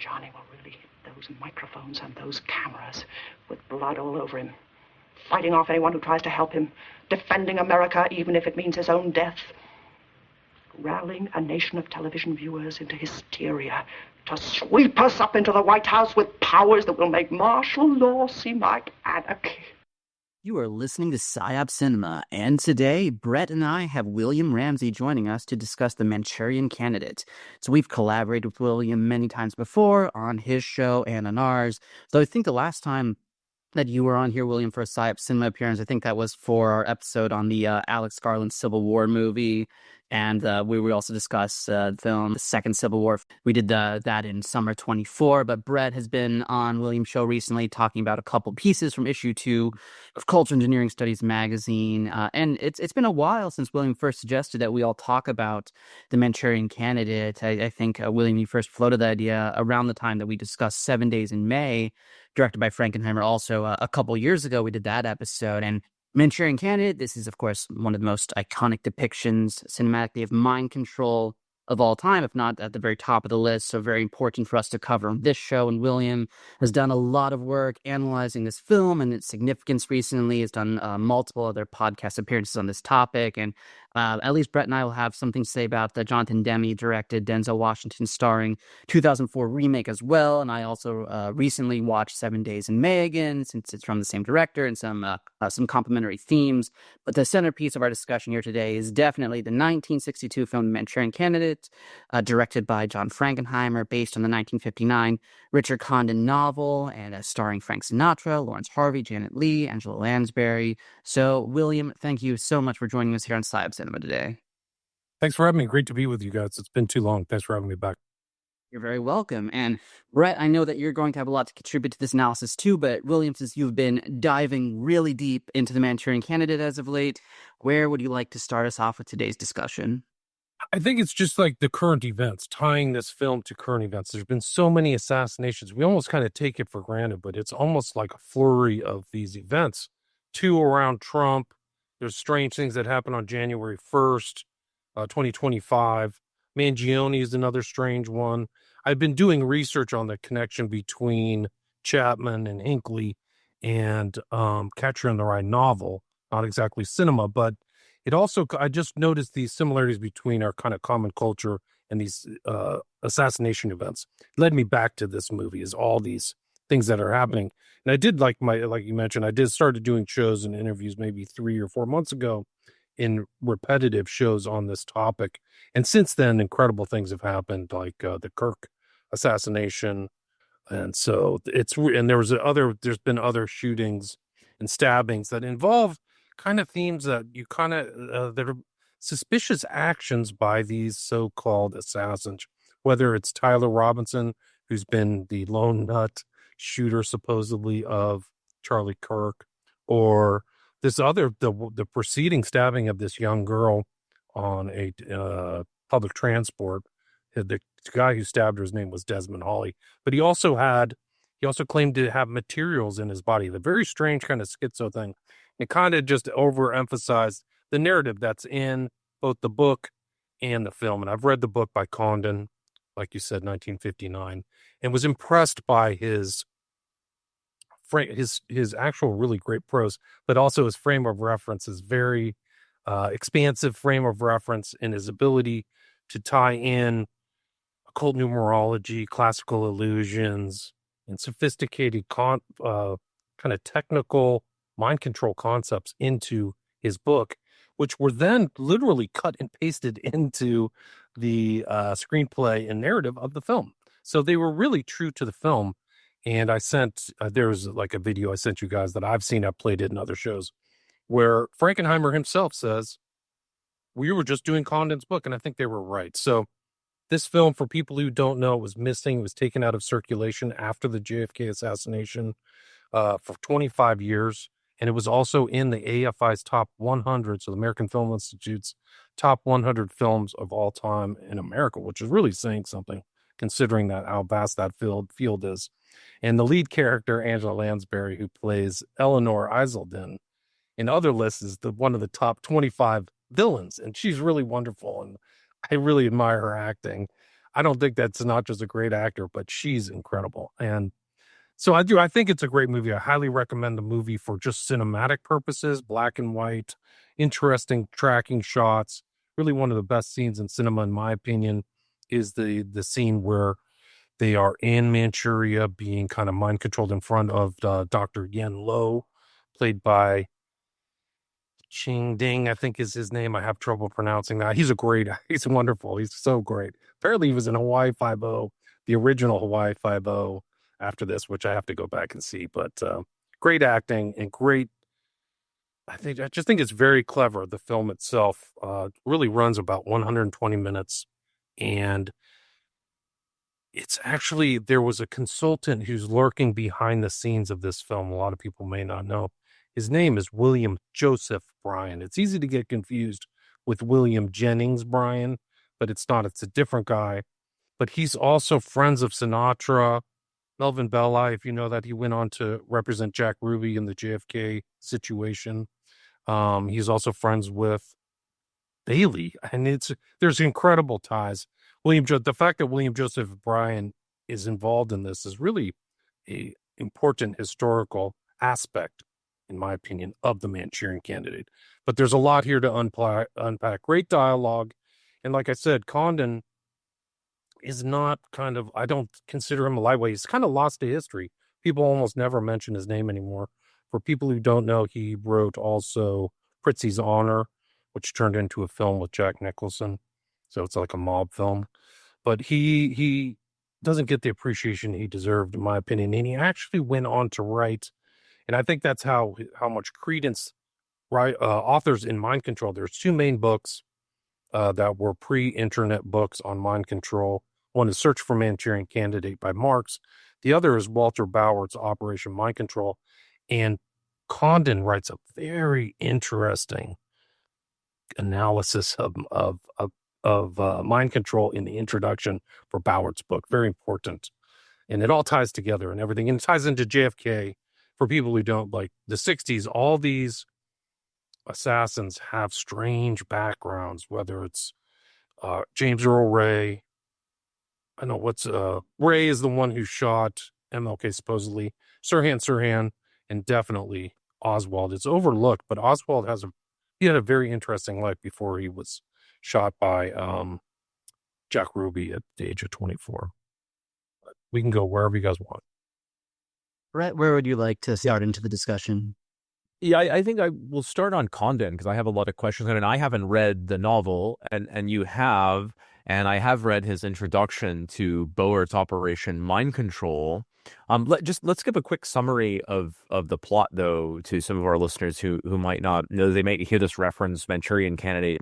Johnny will really hit those microphones and those cameras with blood all over him, fighting off anyone who tries to help him, defending America even if it means his own death, rallying a nation of television viewers into hysteria to sweep us up into the White House with powers that will make martial law seem like anarchy. You are listening to Psyop Cinema, and today, Brett and I have William Ramsey joining us to discuss The Manchurian Candidate. So we've collaborated with William many times before on his show and on ours, though I think the last time that you were on here, William, for a Psyop Cinema appearance, I think that was for our episode on the Alex Garland Civil War movie, and we also discussed the film, The Second Civil War. We did that in summer 24, but Brett has been on William's show recently talking about a couple pieces from issue 2 of Culture Engineering Studies magazine, and it's been a while since William first suggested that we all talk about The Manchurian Candidate. I think, William, you first floated the idea around the time that we discussed 7 Days in May, directed by Frankenheimer. Also, a couple years ago, we did that episode. And Manchurian Candidate, this is, of course, one of the most iconic depictions cinematically of mind control of all time, if not at the very top of the list. So very important for us to cover on this show. And William has done a lot of work analyzing this film and its significance recently. Has done multiple other podcast appearances on this topic. And at least Brett and I will have something to say about the Jonathan Demme directed, Denzel Washington starring 2004 remake as well. And I also recently watched 7 Days in May again, since it's from the same director, and some complementary themes. But the centerpiece of our discussion here today is definitely the 1962 film Manchurian Candidate, directed by John Frankenheimer, based on the 1959 Richard Condon novel, and starring Frank Sinatra, Lawrence Harvey, Janet Leigh, Angela Lansbury. So, William, thank you so much for joining us here on Psyop Cinema today. Thanks for having me. Great to be with you guys. It's been too long. Thanks for having me back. You're very welcome. And Brett, I know that you're going to have a lot to contribute to this analysis too, but William, since you've been diving really deep into the Manchurian Candidate as of late, where would you like to start us off with today's discussion? I think it's just like the current events, tying this film to current events. There's been so many assassinations. We almost kind of take it for granted, but it's almost like a flurry of these events. 2 around Trump. There's strange things that happened on January 1st, 2025. Mangione is another strange one. I've been doing research on the connection between Chapman and Hinckley and Catcher in the Rye novel. Not exactly cinema, but it also, I just noticed these similarities between our kind of common culture and these assassination events. It led me back to this movie, is all these things that are happening. And I did, like you mentioned, I did started doing shows and interviews maybe 3 or 4 months ago in repetitive shows on this topic. And since then, incredible things have happened, like the Kirk assassination. And so there's been other shootings and stabbings that involve kind of themes that you kind of, that are suspicious actions by these so-called assassins, whether it's Tyler Robinson, who's been the lone nut shooter supposedly of Charlie Kirk, or this other, the preceding stabbing of this young girl on a public transport. The guy who stabbed her, his name was Desmond Hawley, but he also claimed to have materials in his body. The very strange kind of schizo thing. It kind of just overemphasized the narrative that's in both the book and the film. And I've read the book by Condon, like you said, 1959, and was impressed by his actual really great prose, but also his frame of reference is very expansive frame of reference, in his ability to tie in occult numerology, classical illusions, and sophisticated kind of technical mind control concepts into his book, which were then literally cut and pasted into the screenplay and narrative of the film. So they were really true to the film. And I sent, there was like a video I sent you guys that I've seen, I've played it in other shows, where Frankenheimer himself says, we were just doing Condon's book, and I think they were right. So this film, for people who don't know, was missing. It was taken out of circulation after the JFK assassination for 25 years. And it was also in the AFI's top 100, so the American Film Institute's top 100 films of all time in America, which is really saying something, considering that how vast that field is. And the lead character, Angela Lansbury, who plays Eleanor Iselden, in other lists is one of the top 25 villains, and she's really wonderful, and I really admire her acting. I don't think that's not just a great actor, but she's incredible. And so I think it's a great movie. I highly recommend the movie for just cinematic purposes, black and white, interesting tracking shots. Really one of the best scenes in cinema, in my opinion, is the scene where they are in Manchuria being kind of mind controlled in front of Dr. Yen Lo, played by Ching Ding, I think is his name. I have trouble pronouncing that. He's wonderful. He's so great. Apparently he was in Hawaii Five-0, the original Hawaii Five-0 after this, which I have to go back and see. But great acting and great. I just think it's very clever. The film itself really runs about 120 minutes. And it's actually, there was a consultant who's lurking behind the scenes of this film. A lot of people may not know. His name is William Joseph Bryan. It's easy to get confused with William Jennings Bryan, but it's not. It's a different guy. But he's also friends of Sinatra, Melvin Belli, if you know that. He went on to represent Jack Ruby in the JFK situation. He's also friends with Bailey, and there's incredible ties. The fact that William Joseph Bryan is involved in this is really a important historical aspect, in my opinion, of the Manchurian Candidate. But there's a lot here to unpack. Great dialogue, and like I said, Condon is not I don't consider him a lightweight. He's kind of lost to history. People almost never mention his name anymore. For people who don't know, he wrote also Prizzi's Honor, which turned into a film with Jack Nicholson. So it's like a mob film. But he doesn't get the appreciation he deserved, in my opinion. And he actually went on to write, and I think that's how much credence authors in mind control. There's two main books that were pre-internet books on mind control. One is Search for Manchurian Candidate by Marx. The other is Walter Bauer's Operation Mind Control. And Condon writes a very interesting analysis of mind control in the introduction for Bauer's book. Very important. And it all ties together and everything. And it ties into JFK. For people who don't like the 60s, all these assassins have strange backgrounds, whether it's James Earl Ray. I know Ray is the one who shot MLK, supposedly. Sirhan, and definitely Oswald. It's overlooked, but Oswald he had a very interesting life before he was shot by Jack Ruby at the age of 24. But we can go wherever you guys want. Brett, where would you like to start into the discussion? Yeah, I think I will start on Condon because I have a lot of questions on it. And I haven't read the novel, and you have, and I have read his introduction to Boert's Operation Mind Control. Let's give a quick summary of the plot, though, to some of our listeners who might not know. They might hear this reference: Manchurian Candidate,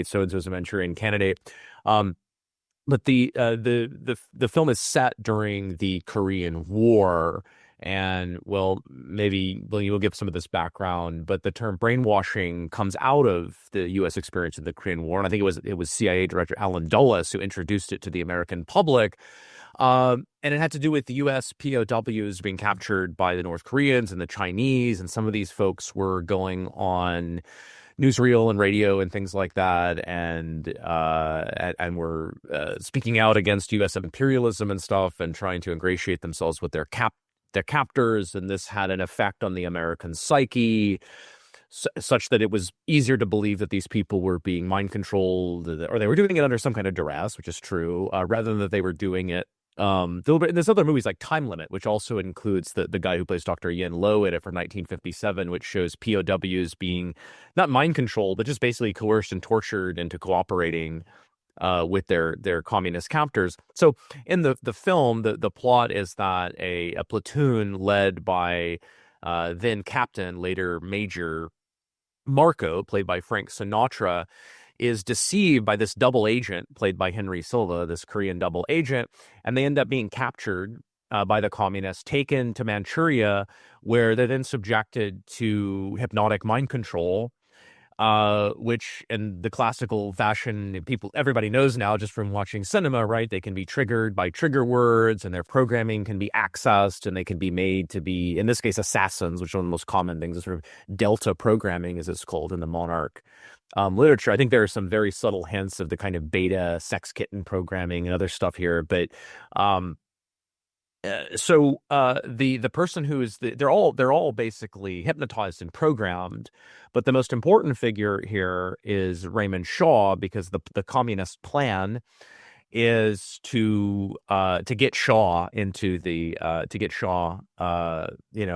so and so is a Manchurian Candidate. But the film is set during the Korean War. And maybe you will give some of this background, but the term brainwashing comes out of the U.S. experience in the Korean War, and I think it was CIA Director Allen Dulles who introduced it to the American public, and it had to do with the U.S. POWs being captured by the North Koreans and the Chinese, and some of these folks were going on newsreel and radio and things like that, and were speaking out against U.S. imperialism and stuff, and trying to ingratiate themselves with their captors, and this had an effect on the American psyche, such that it was easier to believe that these people were being mind controlled, or they were doing it under some kind of duress, which is true, rather than that they were doing it deliberate. And there's other movies like Time Limit, which also includes the guy who plays Dr. Yen Lo in it from 1957, which shows POWs being not mind controlled, but just basically coerced and tortured into cooperating with their communist captors. So in the film, the plot is that a platoon led by then Captain, later Major Marco, played by Frank Sinatra, is deceived by this double agent played by Henry Silva, this Korean double agent, and they end up being captured by the communists, taken to Manchuria, where they're then subjected to hypnotic mind control. which in the classical fashion, everybody knows now just from watching cinema, right? They can be triggered by trigger words, and their programming can be accessed, and they can be made to be, in this case, assassins, which is one of the most common things, is sort of delta programming, as it's called in the Monarch literature. I think there are some very subtle hints of the kind of beta sex kitten programming and other stuff here, but the person who is they're all basically hypnotized and programmed, but the most important figure here is Raymond Shaw, because the communist plan is to get Shaw into the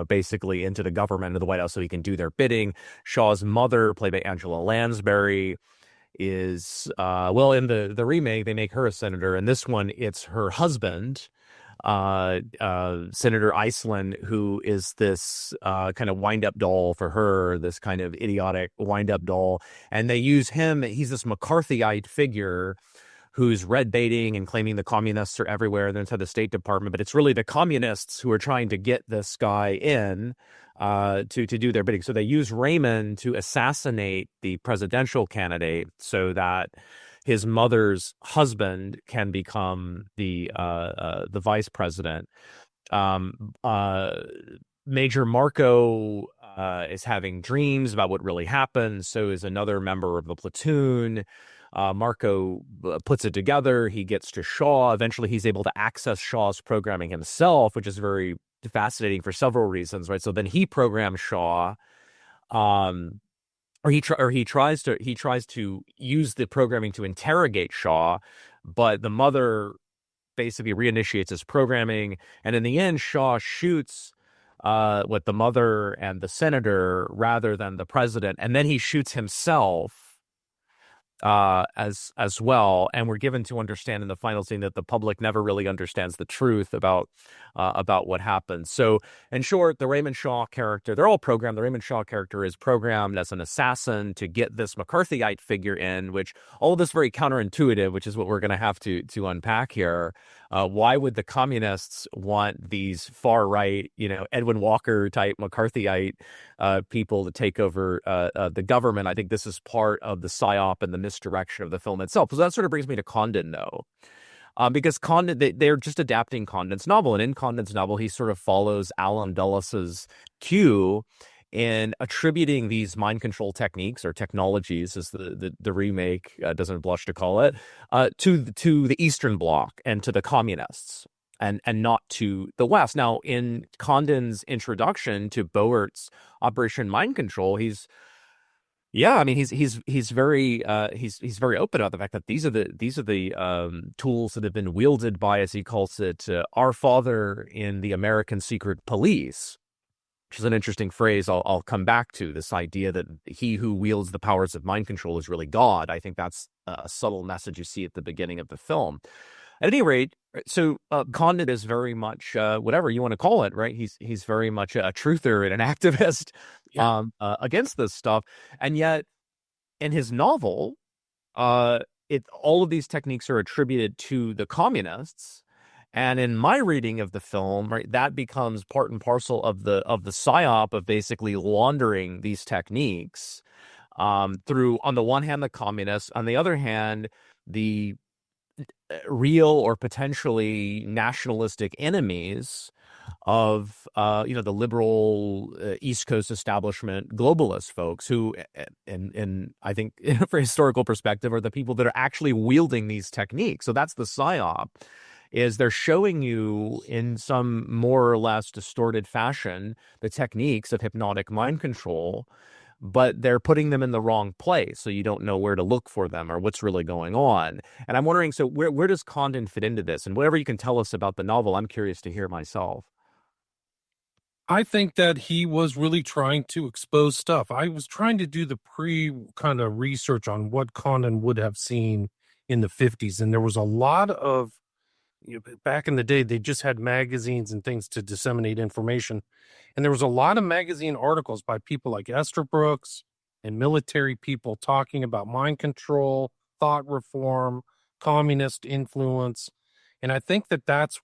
basically into the government of the White House so he can do their bidding. Shaw's mother, played by Angela Lansbury, is in the remake they make her a senator, and this one it's her husband, Senator Iceland, who is this kind of wind-up doll for her, this kind of idiotic wind-up doll. And they use him. He's this McCarthyite figure who's red baiting and claiming the communists are everywhere. They're inside the State Department, but it's really the communists who are trying to get this guy in to do their bidding. So they use Raymond to assassinate the presidential candidate so that his mother's husband can become the vice president. Major Marco is having dreams about what really happened. So is another member of the platoon. Marco puts it together. He gets to Shaw. Eventually, he's able to access Shaw's programming himself, which is very fascinating for several reasons, right? So then he programs Shaw. Or he tries to use the programming to interrogate Shaw, but the mother basically reinitiates his programming, and in the end, Shaw shoots the mother and the senator rather than the president, and then he shoots himself as well. And we're given to understand in the final scene that the public never really understands the truth about what happened. So, in short, the Raymond Shaw character, they're all programmed. The Raymond Shaw character is programmed as an assassin to get this McCarthyite figure in, which all of this very counterintuitive, which is what we're going to have to unpack here. Why would the communists want these far right, Edwin Walker type McCarthyite people to take over the government? I think this is part of the psyop and the misdirection of the film itself. So that sort of brings me to Condon, though. Because Condon, they're just adapting Condon's novel. And in Condon's novel, he sort of follows Alan Dulles' cue in attributing these mind control techniques or technologies, as the remake doesn't blush to call it, to the Eastern Bloc and to the communists, and not to the West. Now, in Condon's introduction to Boert's Operation Mind Control, he's very open about the fact that these are the tools that have been wielded by, as he calls it, our father in the American secret police, which is an interesting phrase I'll come back to, this idea that he who wields the powers of mind control is really God. I think that's a subtle message you see at the beginning of the film. At any rate, so Condon is very much whatever you want to call it, right? He's very much a truther and an activist against this stuff, and yet in his novel, all of these techniques are attributed to the communists. And in my reading of the film, right, that becomes part and parcel of the psyop of basically laundering these techniques through, on the one hand, the communists, on the other hand, the real or potentially nationalistic enemies of the liberal East Coast establishment globalist folks who, and I think for historical perspective, are the people that are actually wielding these techniques. So that's the psyop. Is they're showing you in some more or less distorted fashion the techniques of hypnotic mind control, but they're putting them in the wrong place, so you don't know where to look for them or what's really going on. And I'm wondering, so where does Condon fit into this? And whatever you can tell us about the novel, I'm curious to hear myself. I think that he was really trying to expose stuff. I was trying to do the kind of research on what Condon would have seen in the 50s, and there was a lot of, back in the day, they just had magazines and things to disseminate information. And there was a lot of magazine articles by people like Esther Brooks and military people talking about mind control, thought reform, communist influence. And I think that that's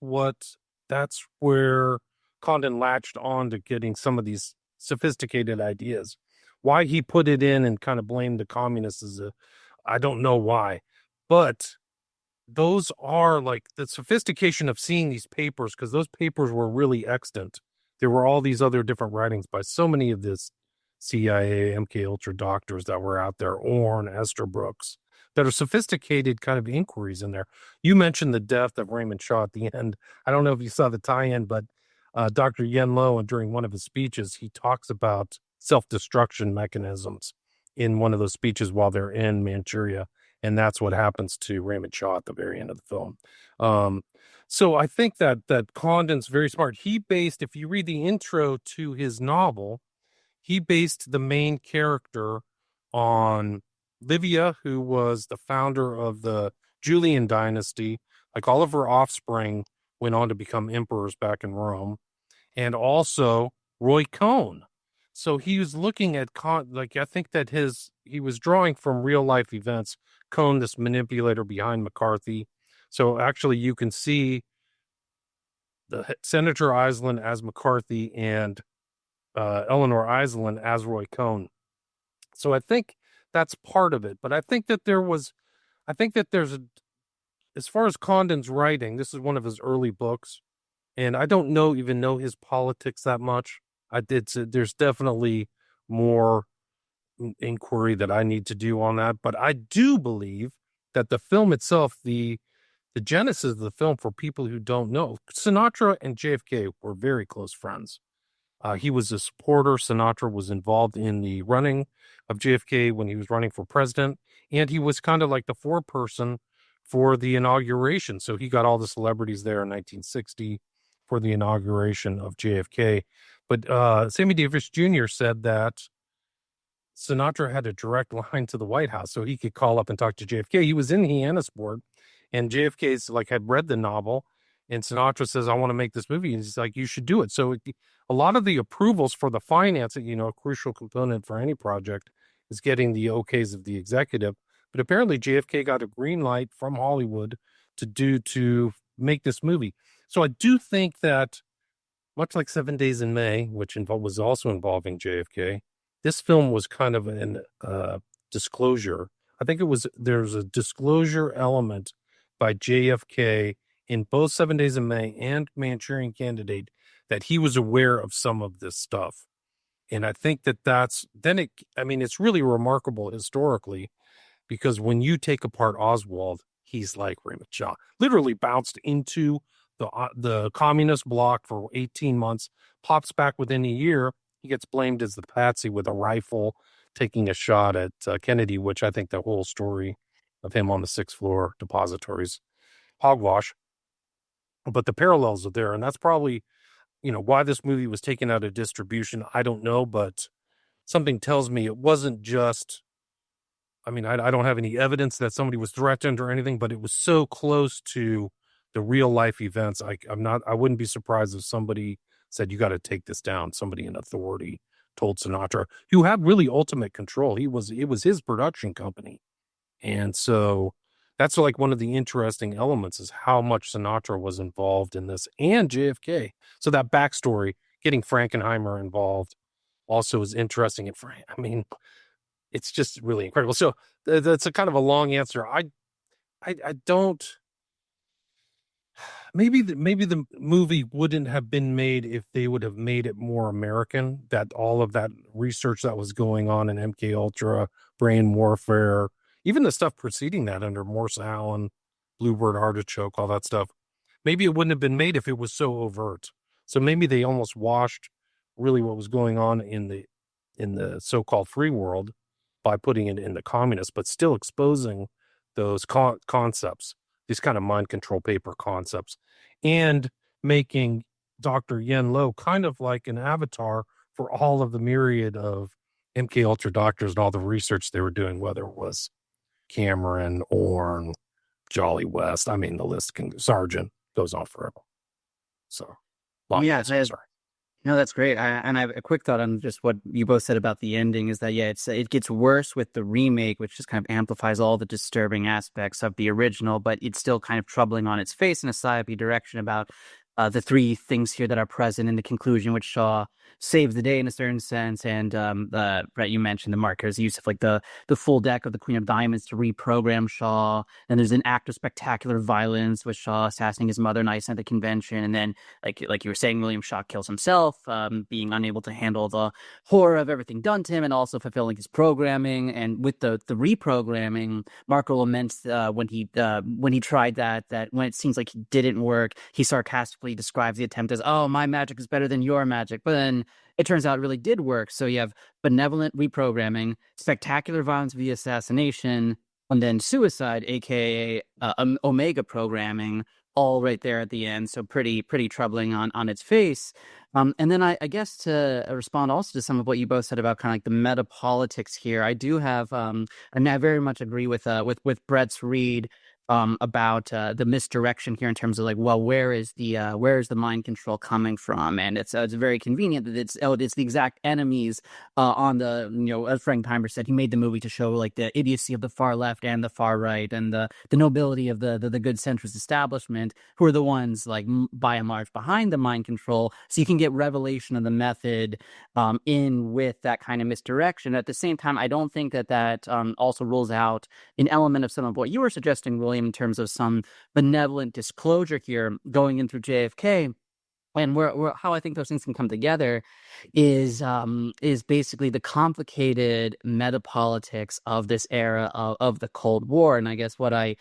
where Condon latched on to getting some of these sophisticated ideas. Why he put it in and kind of blamed the communists I don't know why, but those are like the sophistication of seeing these papers, because those papers were really extant. There were all these other different writings by so many of this CIA, MK Ultra doctors that were out there, Orne, Esther Brooks, that are sophisticated kind of inquiries in there. You mentioned the death of Raymond Shaw at the end. I don't know if you saw the tie-in, but Dr. Yen Lo, and during one of his speeches, he talks about self-destruction mechanisms in one of those speeches while they're in Manchuria. And that's what happens to Raymond Shaw at the very end of the film. So I think that Condon's very smart. He based, if you read the intro to his novel, he based the main character on Livia, who was the founder of the Julian dynasty. Like all of her offspring went on to become emperors back in Rome, and also Roy Cohn. So he was looking at I think that he was drawing from real life events. Cohn, this manipulator behind McCarthy. So actually, you can see the Senator Iselin as McCarthy and Eleanor Iselin as Roy Cohn. So I think that's part of it. But I think that there's as far as Condon's writing, this is one of his early books, and I don't even know his politics that much. There's definitely more inquiry that I need to do on that, but I do believe that the film itself, the genesis of the film, for people who don't know, Sinatra and JFK were very close friends. He was a supporter. Sinatra was involved in the running of JFK when he was running for president, and he was kind of like the foreperson for the inauguration. So he got all the celebrities there in 1960 for the inauguration of JFK. But Sammy Davis Jr. said that Sinatra had a direct line to the White House, so he could call up and talk to JFK. He was in Hyannisport, and JFK's had read the novel, and Sinatra says, "I want to make this movie," and he's like, "You should do it." So a lot of the approvals for the financing, a crucial component for any project is getting the okays of the executive. But apparently JFK got a green light from Hollywood to make this movie. So I do think that, much like 7 Days in May, which was also involving JFK, this film was kind of an disclosure. I think there's a disclosure element by JFK in both 7 Days in May and Manchurian Candidate, that he was aware of some of this stuff. And I think it's really remarkable historically, because when you take apart Oswald, he's like Raymond Shaw, literally bounced into the communist bloc for 18 months, pops back within a year. He gets blamed as the patsy with a rifle, taking a shot at Kennedy, which I think the whole story of him on the 6th floor depositories, hogwash. But the parallels are there, and that's probably, why this movie was taken out of distribution. I don't know, but something tells me it wasn't just, I don't have any evidence that somebody was threatened or anything, but it was so close to the real life events. I wouldn't be surprised if somebody said, "You got to take this down." Somebody in authority told Sinatra, who had really ultimate control. It was his production company. And so that's one of the interesting elements, is how much Sinatra was involved in this, and JFK. So that backstory, getting Frankenheimer involved, also is interesting. And it's just really incredible. So that's a kind of a long answer. I don't. Maybe the movie wouldn't have been made if they would have made it more American. That all of that research that was going on in MK Ultra, brain warfare, even the stuff preceding that under Morse Allen, Bluebird Artichoke, all that stuff. Maybe it wouldn't have been made if it was so overt. So maybe they almost washed really what was going on in the so-called free world by putting it in the communist, but still exposing those concepts, these kind of mind control paper concepts, and making Dr. Yen Lo kind of like an avatar for all of the myriad of MK Ultra doctors and all the research they were doing, whether it was Cameron, Orne, Jolly West. The list Sargent goes on forever. So, sorry. No, that's great. And I have a quick thought on just what you both said about the ending, is that, it gets worse with the remake, which just kind of amplifies all the disturbing aspects of the original, but it's still kind of troubling on its face in a psyop direction about the three things here that are present in the conclusion, which Shaw saves the day in a certain sense. And Brett, you mentioned the markers use of like the full deck of the Queen of Diamonds to reprogram Shaw. And there's an act of spectacular violence with Shaw assassinating his mother nice at the convention, and then like you were saying, William Shaw kills himself, being unable to handle the horror of everything done to him, and also fulfilling his programming. And with the reprogramming, Marco laments when he tried that when it seems like it didn't work, he sarcastically describes the attempt as, "Oh, my magic is better than your magic," but then it turns out it really did work. So you have benevolent reprogramming, spectacular violence via assassination, and then suicide, aka Omega programming, all right there at the end. So pretty troubling on its face. And then I guess to respond also to some of what you both said about kind of like the meta politics here, I do have and I very much agree with Brett's read about the misdirection here in terms of like, well, where is the mind control coming from? And it's very convenient that it's the exact enemies on the, as Frankenheimer said, he made the movie to show like the idiocy of the far left and the far right, and the nobility of the good centrist establishment, who are the ones like by and large behind the mind control. So you can get revelation of the method in with that kind of misdirection. At the same time, I don't think that also rules out an element of some of what you were suggesting, William, in terms of some benevolent disclosure here going in through JFK. And how I think those things can come together is basically the complicated metapolitics of this era of the Cold War. And I guess what I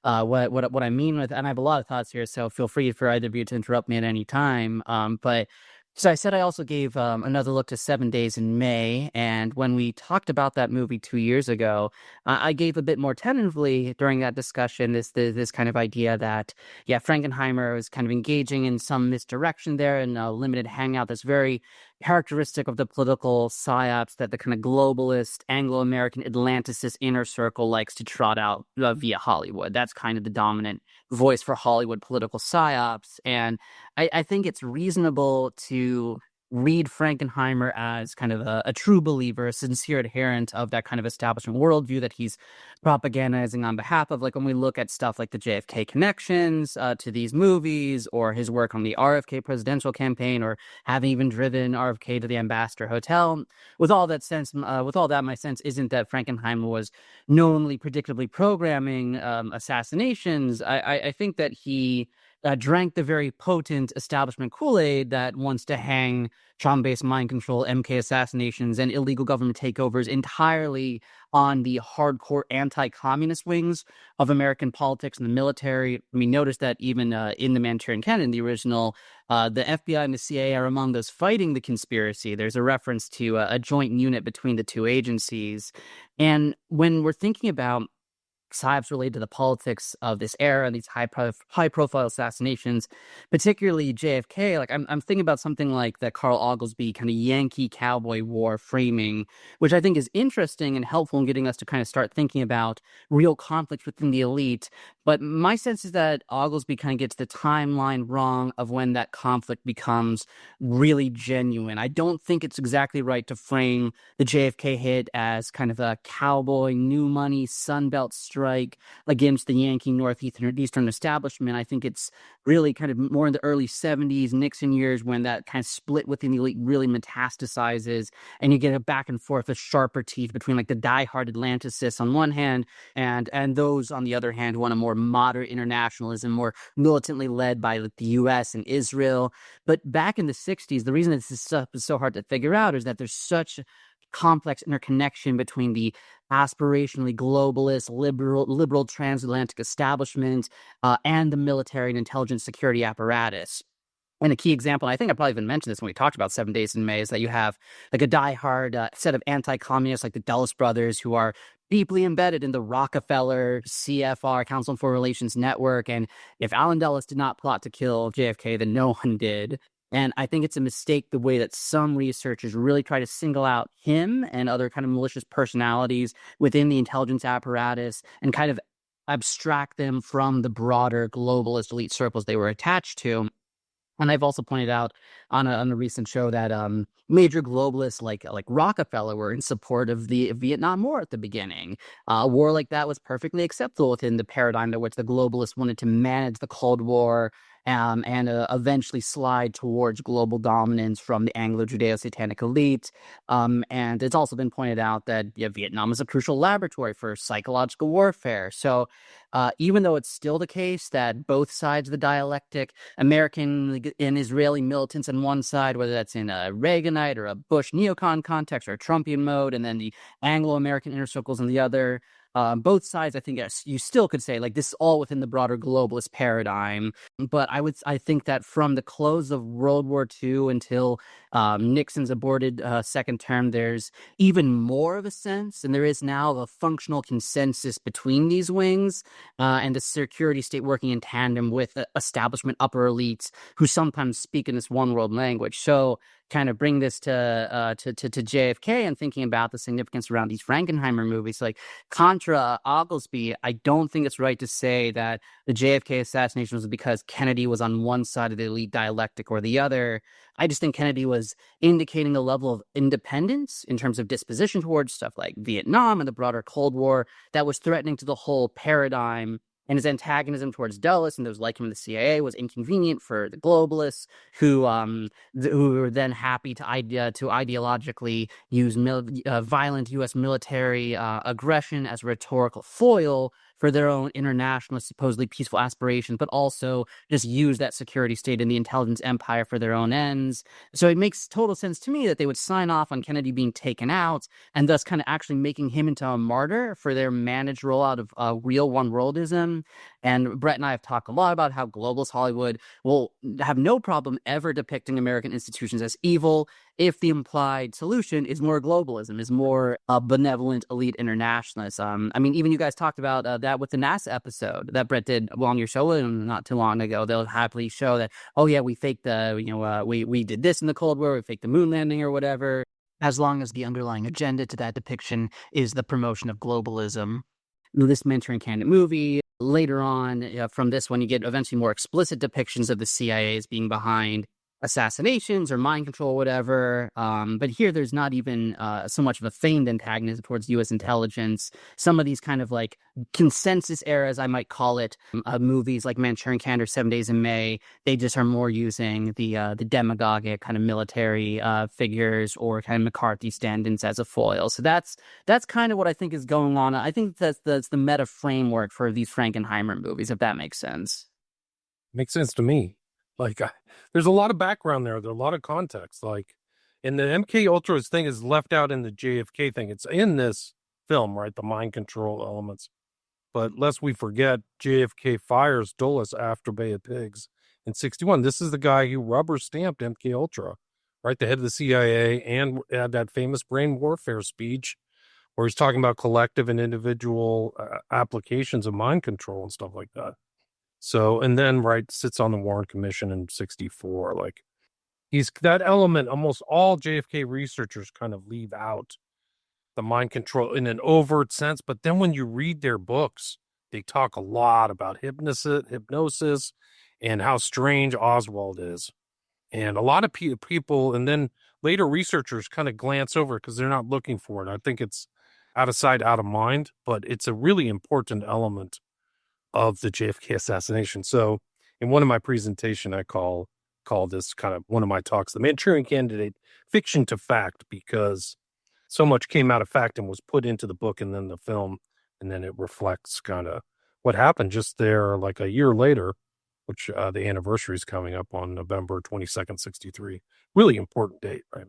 mean with, and I have a lot of thoughts here, so feel free for either of you to interrupt me at any time. But so I said I also gave another look to 7 Days in May, and when we talked about that movie 2 years ago, I gave a bit more tentatively during that discussion this kind of idea that, yeah, Frankenheimer was kind of engaging in some misdirection there and a limited hangout that's very characteristic of the political psyops that the kind of globalist Anglo-American Atlanticist inner circle likes to trot out via Hollywood. That's kind of the dominant voice for Hollywood political psyops. And I think it's reasonable to read Frankenheimer as kind of a true believer, a sincere adherent of that kind of establishment worldview that he's propagandizing on behalf of. Like when we look at stuff like the JFK connections to these movies, or his work on the RFK presidential campaign, or having even driven RFK to the Ambassador Hotel. With all that, my sense isn't that Frankenheimer was knowingly, predictably programming assassinations. I think that he drank the very potent establishment Kool-Aid that wants to hang trauma-based mind control, MK assassinations, and illegal government takeovers entirely on the hardcore anti-communist wings of American politics and the military. I mean, notice that even in the Manchurian Candidate, in the original, the FBI and the CIA are among those fighting the conspiracy. There's a reference to a joint unit between the two agencies. And when we're thinking about psyops related to the politics of this era and these high-profile assassinations, particularly JFK. Like I'm thinking about something like that Carl Oglesby kind of Yankee cowboy war framing, which I think is interesting and helpful in getting us to kind of start thinking about real conflicts within the elite. But my sense is that Oglesby kind of gets the timeline wrong of when that conflict becomes really genuine. I don't think it's exactly right to frame the JFK hit as kind of a cowboy, new money, Sunbelt strike against the Yankee Northeastern establishment. I think it's really kind of more in the early 70s, Nixon years, when that kind of split within the elite really metastasizes, and you get a back and forth of sharper teeth between like the diehard Atlanticists on one hand and those on the other hand who want a more moderate internationalism, more militantly led by the U.S. and Israel. But back in the 60s, the reason this stuff is so hard to figure out is that there's such complex interconnection between the aspirationally globalist, liberal transatlantic establishment and the military and intelligence security apparatus. And a key example, and I think I probably even mentioned this when we talked about 7 Days in May, is that you have like a diehard set of anti-communists like the Dulles brothers who are deeply embedded in the Rockefeller CFR, Council on Foreign Relations network. And if Allen Dulles did not plot to kill JFK, then no one did. And I think it's a mistake the way that some researchers really try to single out him and other kind of malicious personalities within the intelligence apparatus and kind of abstract them from the broader globalist elite circles they were attached to. And I've also pointed out on a recent show that major globalists like Rockefeller were in support of the Vietnam War at the beginning. A war like that was perfectly acceptable within the paradigm in which the globalists wanted to manage the Cold War and eventually slide towards global dominance from the Anglo-Judeo-Satanic elite. And it's also been pointed out that Vietnam is a crucial laboratory for psychological warfare. So even though it's still the case that both sides of the dialectic, American and Israeli militants on one side, whether that's in a Reaganite or a Bush neocon context or a Trumpian mode, and then the Anglo-American inner circles on the other, both sides, I think, yes, you still could say like this is all within the broader globalist paradigm. But I think that from the close of World War II until Nixon's aborted second term, there's even more of a sense, and there is now a functional consensus between these wings and the security state working in tandem with establishment upper elites who sometimes speak in this one world language. So kind of bring this to JFK and thinking about the significance around these Frankenheimer movies, like Contra Oglesby. I don't think it's right to say that the JFK assassination was because Kennedy was on one side of the elite dialectic or the other. I just think Kennedy was indicating a level of independence in terms of disposition towards stuff like Vietnam and the broader Cold War that was threatening to the whole paradigm. And his antagonism towards Dulles and those like him in the CIA was inconvenient for the globalists, who were then happy to ideologically use violent U.S. military aggression as a rhetorical foil for their own internationalist, supposedly peaceful aspirations, but also just use that security state and the intelligence empire for their own ends. So it makes total sense to me that they would sign off on Kennedy being taken out and thus kind of actually making him into a martyr for their managed rollout of real one-worldism. And Brett and I have talked a lot about how globalist Hollywood will have no problem ever depicting American institutions as evil if the implied solution is more globalism, is more benevolent elite internationalists. I mean, even you guys talked about that with the NASA episode that Brett did on your show not too long ago. They'll happily show that, oh yeah, we faked we did this in the Cold War, we faked the moon landing or whatever, as long as the underlying agenda to that depiction is the promotion of globalism. This Manchurian Candidate movie, later on from this one, you get eventually more explicit depictions of the CIA as being behind assassinations or mind control or whatever. But here there's not even so much of a feigned antagonism towards U.S. intelligence. Some of these kind of like consensus eras, I might call it, movies like Manchurian Candidate or 7 Days in May, they just are more using the demagogic kind of military figures or kind of McCarthy stand-ins as a foil. So that's kind of what I think is going on. I think that's the meta framework for these Frankenheimer movies, if that makes sense. Makes sense to me. Like, there's a lot of background there. There's a lot of context. Like, and the MK Ultras thing is left out in the JFK thing. It's in this film, right? The mind control elements. But lest we forget, JFK fires Dulles after Bay of Pigs in 1961. This is the guy who rubber stamped MK Ultra, right? The head of the CIA, and had that famous brain warfare speech where he's talking about collective and individual applications of mind control and stuff like that. So, and then, right, sits on the Warren Commission in 1964. Like, he's that element, almost all JFK researchers kind of leave out the mind control in an overt sense. But then when you read their books, they talk a lot about hypnosis and how strange Oswald is. And a lot of people, and then later researchers kind of glance over because they're not looking for it. I think it's out of sight, out of mind, but it's a really important element of the JFK assassination. So in one of my presentation, I call this kind of one of my talks, the Manchurian Candidate, fiction to fact, because so much came out of fact and was put into the book and then the film, and then it reflects kind of what happened just there like a year later, which the anniversary is coming up on November 22nd, 1963. Really important date, right?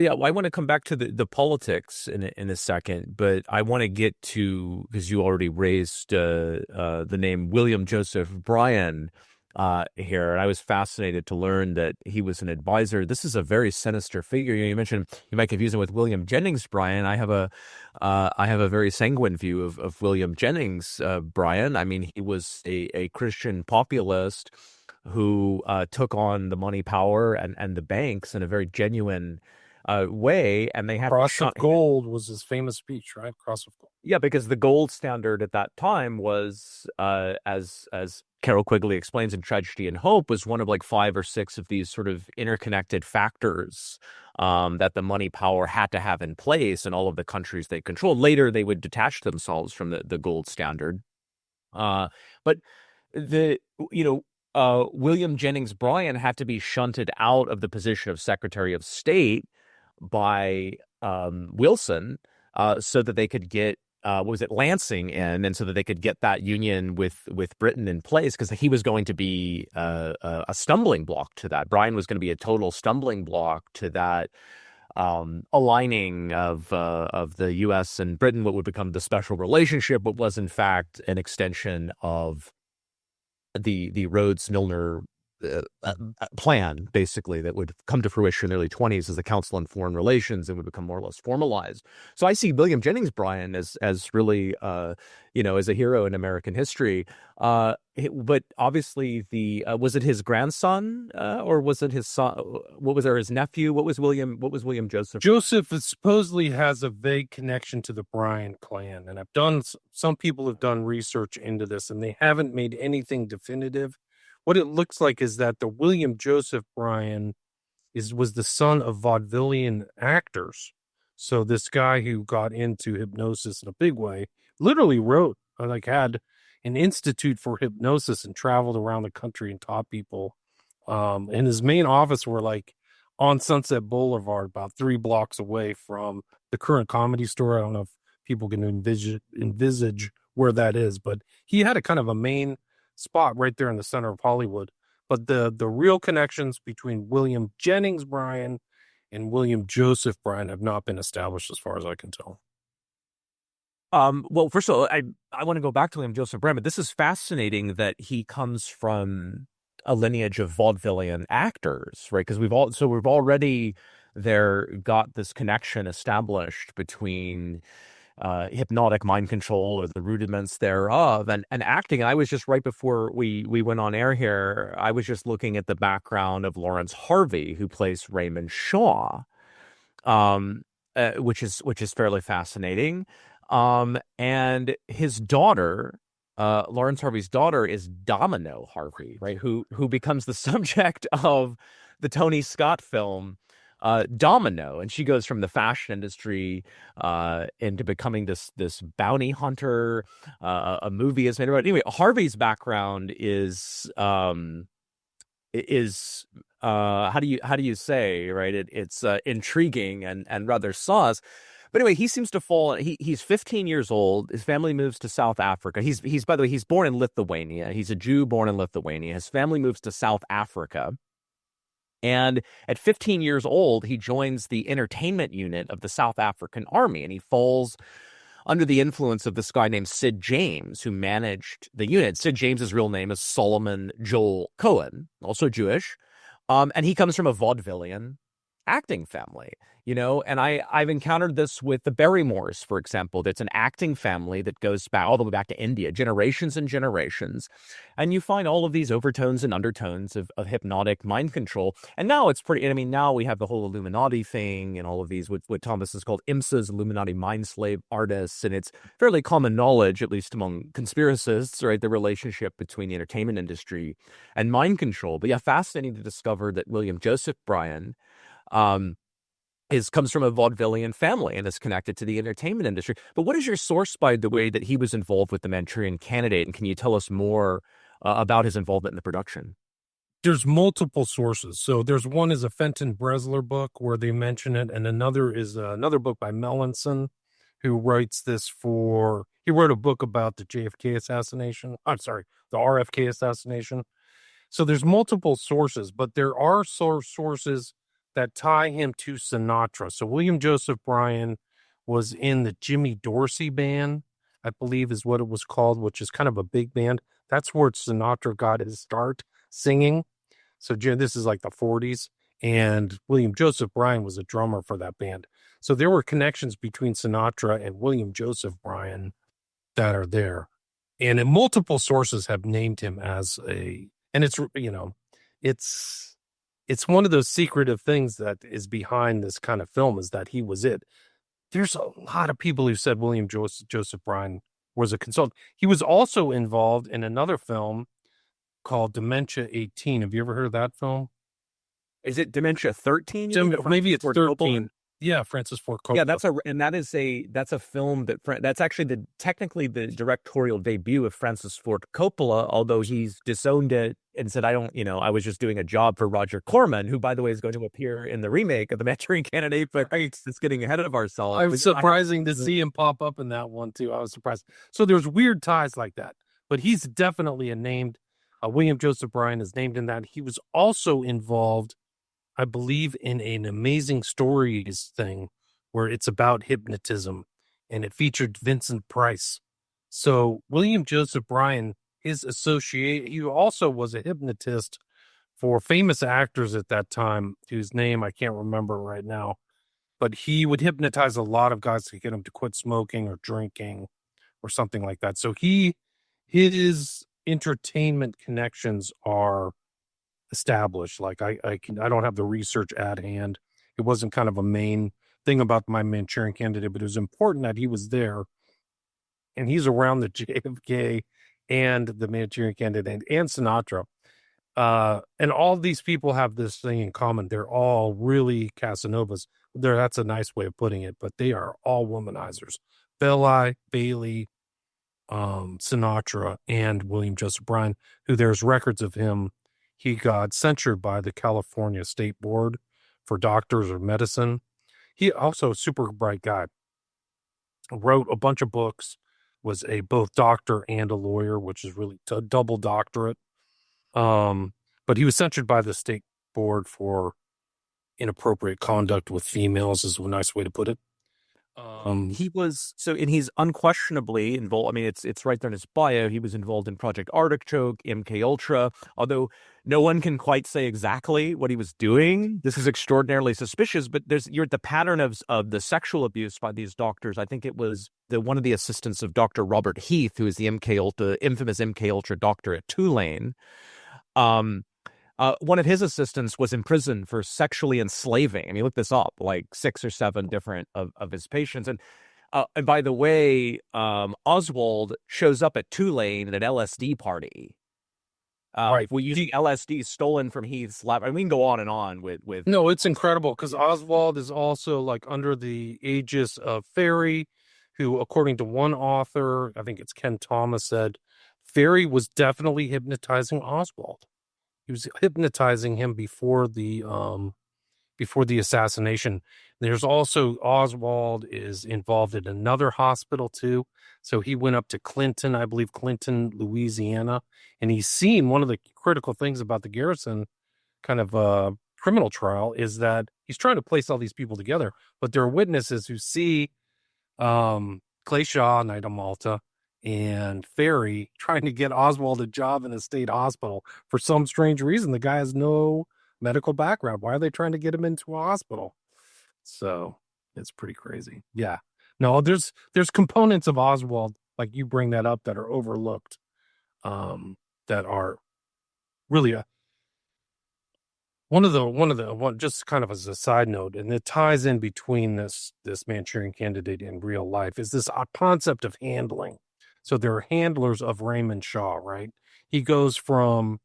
Yeah, well, I want to come back to the politics in a second, but I want to get to, because you already raised the name William Joseph Bryan here, and I was fascinated to learn that he was an advisor. This is a very sinister figure. You mentioned you might confuse him with William Jennings Bryan. I have a very sanguine view of William Jennings Bryan. I mean, he was a Christian populist who took on the money, power, and the banks in a very genuine way, and they had Cross of Gold was his famous speech, right? Cross of Gold. Yeah, because the gold standard at that time was, as Carol Quigley explains in Tragedy and Hope, was one of like 5 or 6 of these sort of interconnected factors that the money power had to have in place in all of the countries they controlled. Later, they would detach themselves from the gold standard. But William Jennings Bryan had to be shunted out of the position of Secretary of State by Wilson, so that they could get what was it, Lansing in, and so that they could get that union with Britain in place, because he was going to be a stumbling block to that. Bryan was going to be a total stumbling block to that aligning of the U.S. and Britain, what would become the special relationship, but was in fact an extension of the Rhodes-Milner plan, basically, that would come to fruition in the early 1920s as the Council on Foreign Relations and would become more or less formalized. So I see William Jennings Bryan as really, as a hero in American history. But obviously, was it his grandson or was it his son? What was there? His nephew? What was William Joseph? Joseph supposedly has a vague connection to the Bryan clan, and some people have done research into this, and they haven't made anything definitive. What it looks like is that the William Joseph Bryan was the son of vaudevillian actors. So this guy who got into hypnosis in a big way literally had an institute for hypnosis and traveled around the country and taught people. And his main office were like on Sunset Boulevard, about 3 blocks away from the current Comedy Store. I don't know if people can envisage where that is, but he had a kind of a main spot right there in the center of Hollywood. But the real connections between William Jennings Bryan and William Joseph Bryan have not been established as far as I can tell. Well, first of all, I want to go back to William Joseph Bryan, but this is fascinating that he comes from a lineage of vaudevillian actors, right? Because we've already got this connection established between hypnotic mind control, or the rudiments thereof, and acting. And I was just, right before we went on air here, I was just looking at the background of Lawrence Harvey, who plays Raymond Shaw, which is fairly fascinating. And his daughter, Lawrence Harvey's daughter, is Domino Harvey, right? Who becomes the subject of the Tony Scott film Domino, and she goes from the fashion industry into becoming this bounty hunter. A movie is made about it. Anyway, Harvey's background is how do you say, right? It's intriguing and rather sauce. But anyway, he seems to fall. He's 15 years old. His family moves to South Africa. He's by the way, he's born in Lithuania. He's a Jew born in Lithuania. His family moves to South Africa. And at 15 years old, he joins the entertainment unit of the South African Army, and he falls under the influence of this guy named Sid James, who managed the unit. Sid James's real name is Solomon Joel Cohen, also Jewish, and he comes from a vaudevillian acting family, and I've encountered this with the Barrymores, for example. That's an acting family that goes back all the way back to India, generations and generations. And you find all of these overtones and undertones of hypnotic mind control. And now it's now we have the whole Illuminati thing and all of these, what Thomas has called IMSAs, Illuminati mind slave artists. And it's fairly common knowledge, at least among conspiracists, right, the relationship between the entertainment industry and mind control. But yeah, fascinating to discover that William Joseph Bryan comes from a vaudevillian family and is connected to the entertainment industry. But what is your source, by the way, that he was involved with the Manchurian Candidate? And can you tell us more about his involvement in the production? There's multiple sources. So there's one is a Fenton Bresler book where they mention it, and another is another book by Melanson, who writes this he wrote a book about the JFK assassination. I'm sorry, the RFK assassination. So there's multiple sources, but there are sources that tie him to Sinatra. So William Joseph Bryan was in the Jimmy Dorsey band, I believe is what it was called, which is kind of a big band. That's where Sinatra got his start singing. So this is like the 40s. And William Joseph Bryan was a drummer for that band. So there were connections between Sinatra and William Joseph Bryan that are there. And multiple sources have named him as and it's one of those secretive things that is behind this kind of film, is that he was it. There's a lot of people who said William Joseph Bryan was a consultant. He was also involved in another film called Dementia 18. Have you ever heard of that film? Is it Dementia 13? Maybe it's 13. Yeah, Francis Ford Coppola. Yeah, that's a film that's actually technically the directorial debut of Francis Ford Coppola, although he's disowned it and said, I was just doing a job for Roger Corman, who, by the way, is going to appear in the remake of The Manchurian Candidate, but it's getting ahead of ourselves. It was surprising to see him pop up in that one too. I was surprised. So there's weird ties like that, but he's definitely William Joseph Bryan is named in that. He was also involved, I believe, in an Amazing Stories thing where it's about hypnotism, and it featured Vincent Price. So William Joseph Bryan, he also was a hypnotist for famous actors at that time, whose name I can't remember right now, but he would hypnotize a lot of guys to get them to quit smoking or drinking or something like that. So his entertainment connections are established. Like I don't have the research at hand. It wasn't kind of a main thing about my Manchurian Candidate, but it was important that he was there, and he's around the JFK and the Manchurian Candidate and Sinatra. And all these people have this thing in common. They're all really Casanovas. That's a nice way of putting it, but they are all womanizers. Bailey, Sinatra, and William Joseph Bryan, who there's records of him. He got censured by the California State Board for doctors of medicine. He also a super bright guy. Wrote a bunch of books, was both doctor and a lawyer, which is really a double doctorate. But he was censured by the State Board for inappropriate conduct with females, is a nice way to put it. He's unquestionably involved. I mean, it's right there in his bio. He was involved in Project Artichoke, MK Ultra, although no one can quite say exactly what he was doing. This is extraordinarily suspicious, but the pattern of the sexual abuse by these doctors. I think it was one of the assistants of Dr. Robert Heath, who is the infamous MK Ultra doctor at Tulane. One of his assistants was in prison for sexually enslaving. I mean, look this up, like 6 or 7 different of his patients. And by the way, Oswald shows up at Tulane at an LSD party. Right. We're using LSD stolen from Heath's lab. I mean, we can go on and on with. No, it's incredible because Oswald is also like under the aegis of Ferry, who, according to one author, I think it's Ken Thomas, said Ferry was definitely hypnotizing Oswald. He was hypnotizing him before the assassination. There's also Oswald is involved in another hospital too. So he went up to Clinton, I believe Clinton, Louisiana, and he's seen one of the critical things about the Garrison kind of criminal trial is that he's trying to place all these people together, but there are witnesses who see Clay Shaw, Knight of Malta, and Ferry trying to get Oswald a job in a state hospital for some strange reason. The guy has no medical background. Why are they trying to get him into a hospital? So it's pretty crazy. Yeah. No, there's components of Oswald, like you bring that up, that are overlooked, that are really one just kind of as a side note, and it ties in between this Manchurian Candidate in real life, is this concept of handling. So there are handlers of Raymond Shaw, right? He goes from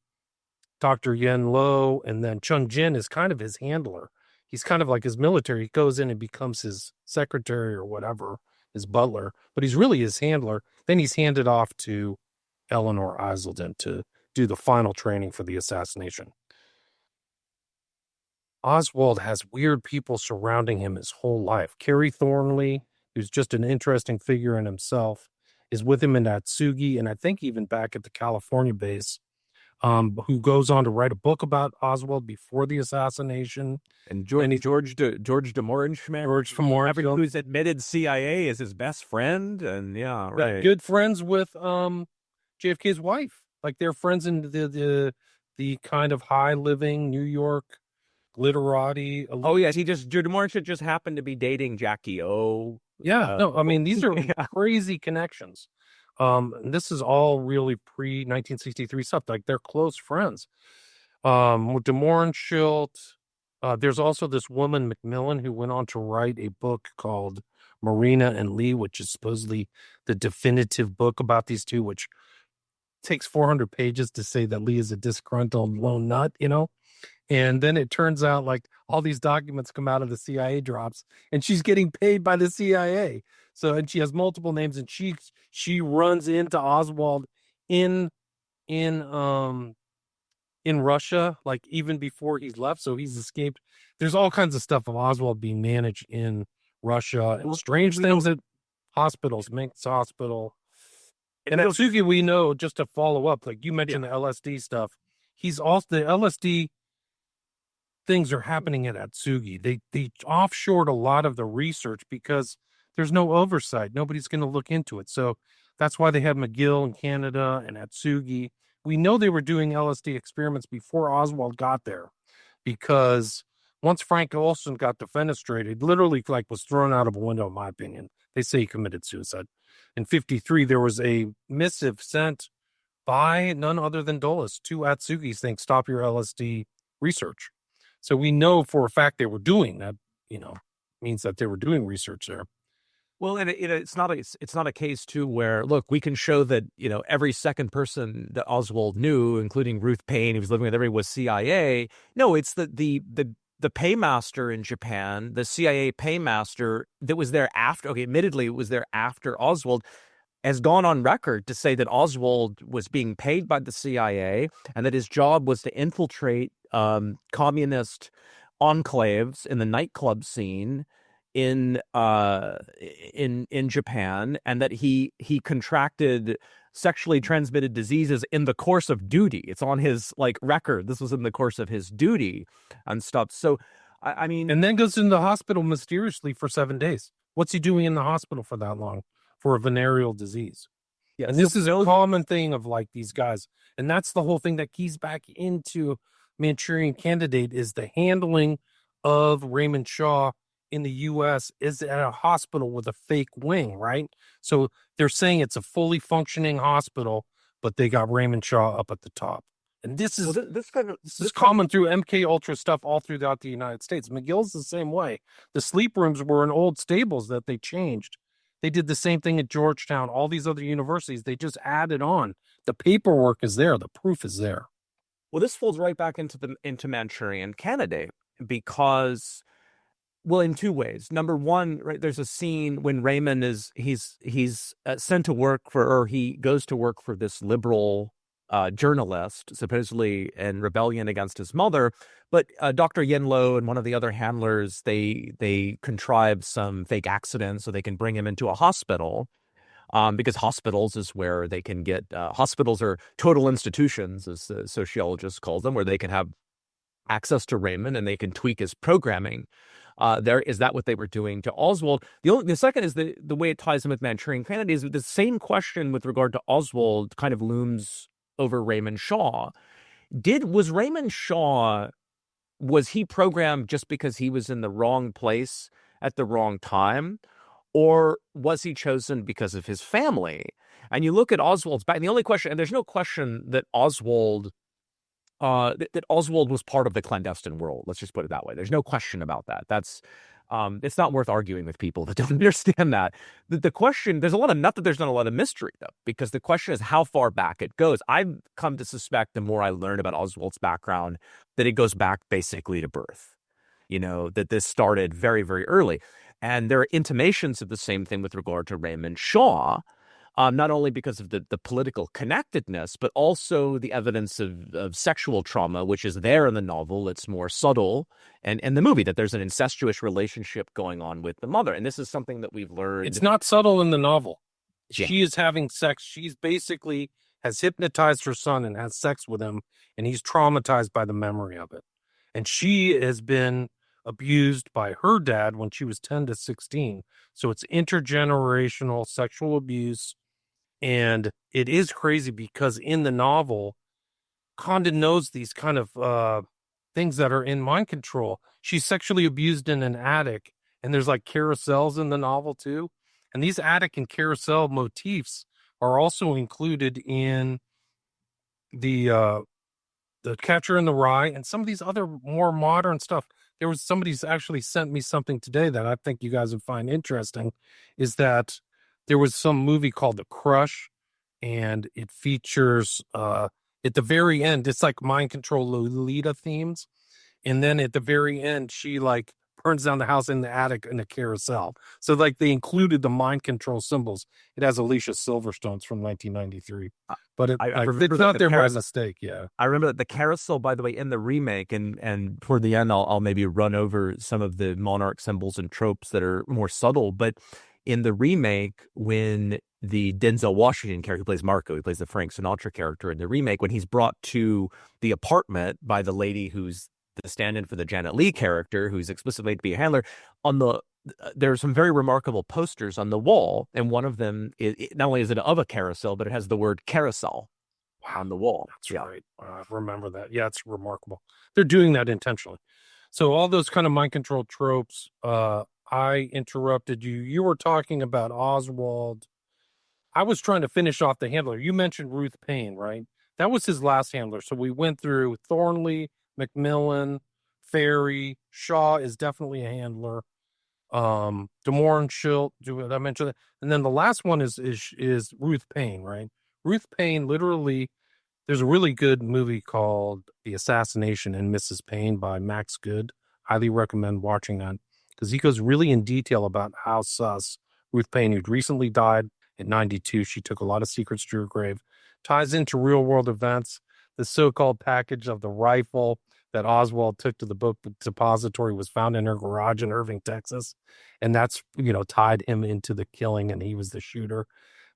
Dr. Yen Lo, and then Chung Jin is kind of his handler. He's kind of like his military. He goes in and becomes his secretary or whatever, his butler, but he's really his handler. Then he's handed off to Eleanor Iselden to do the final training for the assassination. Oswald has weird people surrounding him his whole life. Kerry Thornley, who's just an interesting figure in himself, is with him in Atsugi, and I think even back at the California base, who goes on to write a book about Oswald before the assassination. And George de Morange, everyone who's admitted CIA is his best friend, and yeah, right. Good friends with JFK's wife. Like they're friends in the kind of high living New York glitterati. Oh yes, George de Morange just happened to be dating Jackie O. Yeah, no, I mean these are crazy connections. This is all really pre-1963 stuff. Like they're close friends. With de Mohrenschildt, there's also this woman Macmillan who went on to write a book called Marina and Lee, which is supposedly the definitive book about these two, which takes 400 pages to say that Lee is a disgruntled lone nut, you know. And then it turns out like all these documents come out of the CIA drops, and she's getting paid by the CIA. So, and she has multiple names, and she runs into Oswald in in um in Russia, like even before he's left. So he's escaped. There's all kinds of stuff of Oswald being managed in Russia, and strange things at hospitals, Minsk Hospital. And Atsugi, we know, just to follow up, like you mentioned the LSD stuff. He's also the LSD things are happening at Atsugi. They offshored a lot of the research because there's no oversight. Nobody's going to look into it. So that's why they have McGill in Canada and Atsugi. We know they were doing LSD experiments before Oswald got there, because once Frank Olson got defenestrated, literally like was thrown out of a window, in my opinion. They say he committed suicide. In 1953, there was a missive sent by none other than Dulles to Atsugi saying, stop your LSD research. So we know for a fact they were doing that, means that they were doing research there. Well, and it's not a case too where, look, we can show that every second person that Oswald knew, including Ruth Payne, he was living with everybody, was CIA. No, it's the paymaster in Japan, the CIA paymaster that was there after. Okay, admittedly, it was there after Oswald, has gone on record to say that Oswald was being paid by the CIA and that his job was to infiltrate communist enclaves in the nightclub scene in Japan, and that he contracted sexually transmitted diseases in the course of duty. It's on his record. This was in the course of his duty and stuff. So I mean, and then goes in the hospital mysteriously for 7 days. What's he doing in the hospital for that long? For a venereal disease. Yeah, and this is a common thing of these guys. And that's the whole thing that keys back into Manchurian Candidate, is the handling of Raymond Shaw in the U.S. is at a hospital with a fake wing, right? So they're saying it's a fully functioning hospital, but they got Raymond Shaw up at the top. And this is this is common through MK Ultra stuff all throughout the United States. McGill's the same way. The sleep rooms were in old stables that they changed. They did the same thing at Georgetown, all these other universities. They just added on. The paperwork is there. The proof is there. Well, this folds right back into Manchurian Candidate, because, well, in two ways. Number one, right, there's a scene when Raymond he's sent to work for, or he goes to work for this liberal journalist, supposedly in rebellion against his mother. But Dr. Yenlo and one of the other handlers, they contrive some fake accident so they can bring him into a hospital, because hospitals is where they can get, hospitals are total institutions, as the sociologists call them, where they can have access to Raymond and they can tweak his programming. Is that what they were doing to Oswald? The second is the way it ties in with Manchurian Candidate is the same question with regard to Oswald kind of looms over Raymond Shaw. Was Raymond Shaw, was he programmed just because he was in the wrong place at the wrong time? Or was he chosen because of his family? And you look at Oswald's back, and the only question, and there's no question that Oswald was part of the clandestine world. Let's just put it that way. There's no question about that. That's it's not worth arguing with people that don't understand that. The question, there's not that there's not a lot of mystery, though, because the question is how far back it goes. I've come to suspect, the more I learn about Oswald's background, that it goes back basically to birth. That this started very, very early. And there are intimations of the same thing with regard to Raymond Shaw, not only because of the political connectedness, but also the evidence of sexual trauma, which is there in the novel. It's more subtle, and in the movie, that there's an incestuous relationship going on with the mother. And this is something that we've learned. It's not subtle in the novel. Yeah. She is having sex. She's basically has hypnotized her son and has sex with him, and he's traumatized by the memory of it. And she has been abused by her dad when she was 10 to 16. So it's intergenerational sexual abuse. And it is crazy because in the novel, Condon knows these kind of things that are in mind control. She's sexually abused in an attic, and there's carousels in the novel too. And these attic and carousel motifs are also included in the Catcher in the Rye and some of these other more modern stuff. There was somebody's actually sent me something today that I think you guys would find interesting, is that there was some movie called The Crush, and it features at the very end, it's like mind control Lolita themes. And then at the very end, she like burns down the house in the attic in a carousel. So like they included the mind control symbols. It has Alicia Silverstone's from 1993, but I remember it's that not there by mistake. Yeah. I remember that the carousel, by the way, in the remake, and toward the end, I'll maybe run over some of the monarch symbols and tropes that are more subtle. But in the remake, when the Denzel Washington character who plays Marco, he plays the Frank Sinatra character in the remake, when he's brought to the apartment by the lady who's the stand-in for the Janet Leigh character, who's explicitly to be a handler, there are some very remarkable posters on the wall, and one of them not only is it of a carousel, but it has the word carousel on the wall. That's right. I remember that. Yeah, it's remarkable. They're doing that intentionally. So all those kind of mind control tropes. I interrupted you. You were talking about Oswald. I was trying to finish off the handler. You mentioned Ruth Payne, right? That was his last handler. So we went through Thornley, Macmillan, Ferry. Shaw is definitely a handler. DeMoran, Schilt, did I mention that? And then the last one is Ruth Payne, right? Ruth Payne, literally, there's a really good movie called The Assassination in Mrs. Payne by Max Good. Highly recommend watching that because he goes really in detail about how sus Ruth Payne, who'd recently died at 92, she took a lot of secrets to her grave, ties into real world events. The so-called package of the rifle that Oswald took to the book depository was found in her garage in Irving, Texas. And that's, tied him into the killing, and he was the shooter.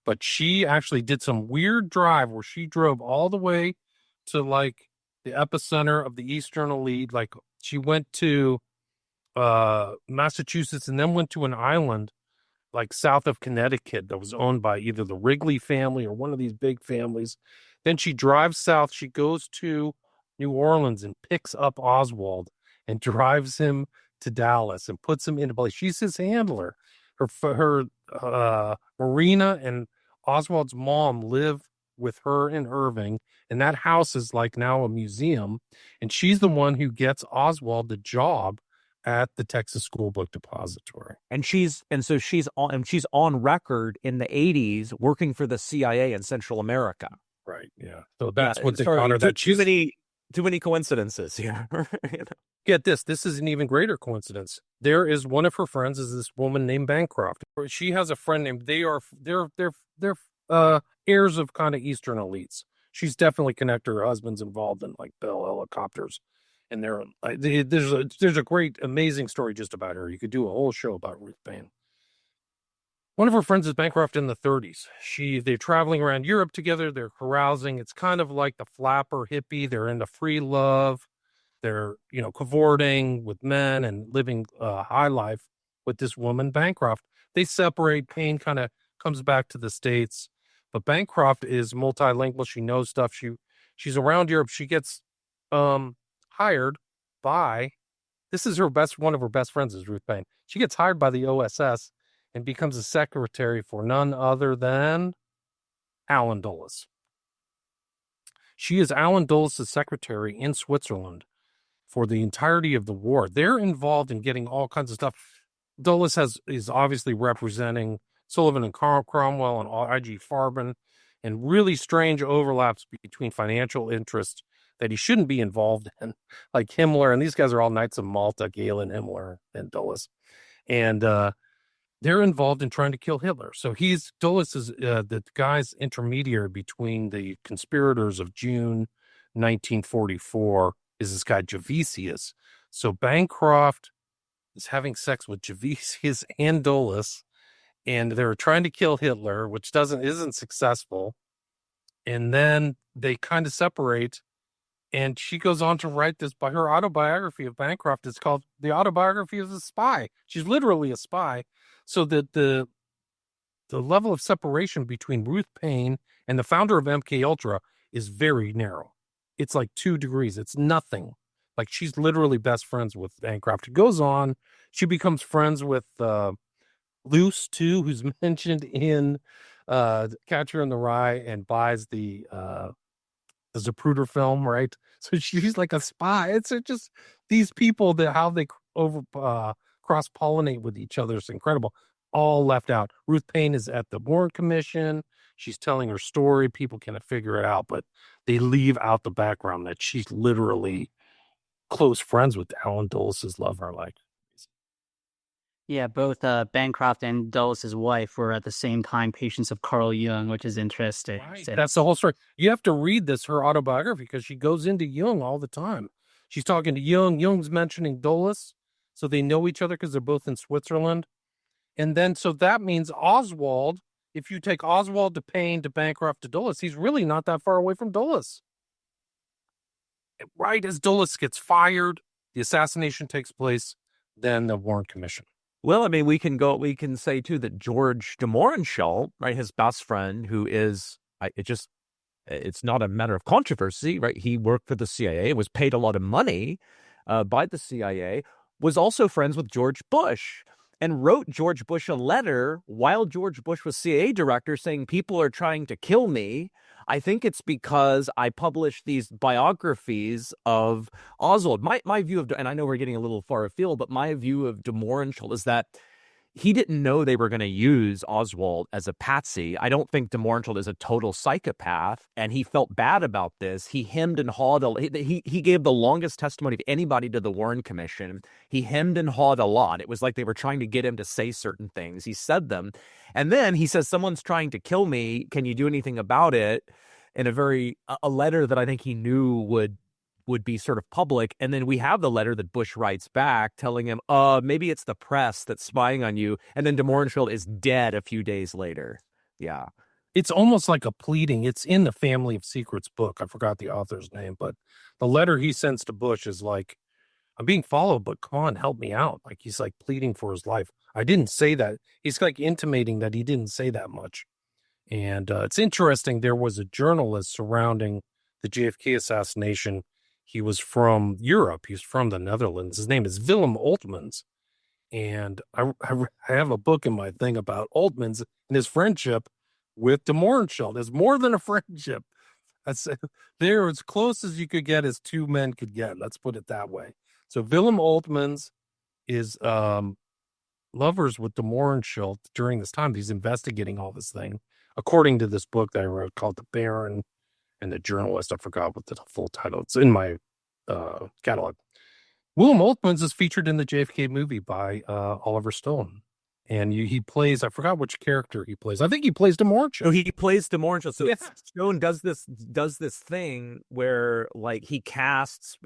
But she actually did some weird drive where she drove all the way to like the epicenter of the Eastern Elite. Like she went to Massachusetts and then went to an island like south of Connecticut that was owned by either the Wrigley family or one of these big families. Then she drives south. She goes to New Orleans and picks up Oswald and drives him to Dallas and puts him into place. She's his handler. Her Marina and Oswald's mom live with her in Irving, and that house is like now a museum. And she's the one who gets Oswald the job at the Texas School Book Depository. And she's on record in the 80s working for the CIA in Central America. Right. Yeah. So that's what they call her. Too many coincidences here. Get this. This is an even greater coincidence. There is one of her friends is this woman named Bancroft. She has a friend named. They're heirs of kind of Eastern elites. She's definitely connected. Her husband's involved in like Bell helicopters, and there's a great, amazing story just about her. You could do a whole show about Ruth Payne. One of her friends is Bancroft in the 30s. They're traveling around Europe together. They're carousing. It's kind of like the flapper hippie. They're into free love. They're, cavorting with men and living high life with this woman, Bancroft. They separate. Payne kind of comes back to the States. But Bancroft is multilingual. She knows stuff. She's around Europe. She gets hired by, this is one of her best friends is Ruth Payne. She gets hired by the OSS and becomes a secretary for none other than Allen Dulles. She is Allen Dulles' secretary in Switzerland for the entirety of the war. They're involved in getting all kinds of stuff. Dulles is obviously representing Sullivan and Cromwell and I.G. Farben, and really strange overlaps between financial interests that he shouldn't be involved in, like Himmler. And these guys are all Knights of Malta, Galen, Himmler, and Dulles. And they're involved in trying to kill Hitler. So Dulles is the guy's intermediary between the conspirators of June 1944 is this guy Javisius. So Bancroft is having sex with Javisius and Dulles, and they're trying to kill Hitler, which isn't successful. And then they kind of separate, and she goes on to write this by her autobiography of Bancroft. It's called The Autobiography of a Spy. She's literally a spy. So that the level of separation between Ruth Payne and the founder of MK Ultra is very narrow. It's like 2 degrees. It's nothing. Like she's literally best friends with Bancroft. It goes on. She becomes friends with Luce too, who's mentioned in Catcher in the Rye, and buys the Zapruder film, right? So she's like a spy. It's just these people how they cross-pollinate with each other is incredible. All left out. Ruth Payne is at the Warren Commission. She's telling her story. People cannot figure it out, but they leave out the background that she's literally close friends with Alan Dulles' lover. Like, Yeah, both Bancroft and Dulles' wife were at the same time patients of Carl Jung, which is interesting. right. So, That's the whole story. You have to read her autobiography, because she goes into Jung all the time. She's talking to Jung. Jung's mentioning Dulles, so they know each other because they're both in Switzerland. And then, so that means Oswald, if you take Oswald to Payne to Bancroft to Dulles, he's really not that far away from Dulles. Right as Dulles gets fired, the assassination takes place, then the Warren Commission. Well, I mean, we can say too that George de Mohrenschildt, right, his best friend, who is, it's not a matter of controversy, right? He worked for the CIA, was paid a lot of money by the CIA, was also friends with George Bush, and wrote George Bush a letter while George Bush was CIA director saying, people are trying to kill me. I think it's because I published these biographies of Oswald. My view of, and I know we're getting a little far afield, but my view of de Mohrenschildt is that he didn't know they were going to use Oswald as a patsy. I don't think de Mohrenschildt is a total psychopath, and he felt bad about this. He hemmed and hawed. He gave the longest testimony of anybody to the Warren Commission. He hemmed and hawed a lot. It was like they were trying to get him to say certain things. He said them. And then he says, someone's trying to kill me. Can you do anything about it? In a letter that I think he knew would be sort of public. And then we have the letter that Bush writes back telling him, maybe it's the press that's spying on you. And then de Mohrenschildt is dead a few days later. Yeah. It's almost like a pleading. It's in the Family of Secrets book. I forgot the author's name, but the letter he sends to Bush is like, I'm being followed, but come on, help me out. Like, he's like pleading for his life. I didn't say that. He's like intimating that he didn't say that much. And it's interesting. There was a journalist surrounding the JFK assassination. He was from Europe. He's from the Netherlands. His name is Willem Oltmans. And I have a book in my thing about Oltmans and his friendship with de Mohrenschildt. It's more than a friendship. They're as close as you could get as two men could get. Let's put it that way. So Willem Oltmans is lovers with de Mohrenschildt during this time. He's investigating all this thing, according to this book that I wrote called The Baron and the Journalist. I forgot what the full title. It's in my catalog. Willem Oltmans is featured in the JFK movie by Oliver Stone. And he plays, I forgot which character he plays. I think he plays de Mohrenschildt. Oh, he plays de Mohrenschildt. So yeah. Stone does this thing where, like, he casts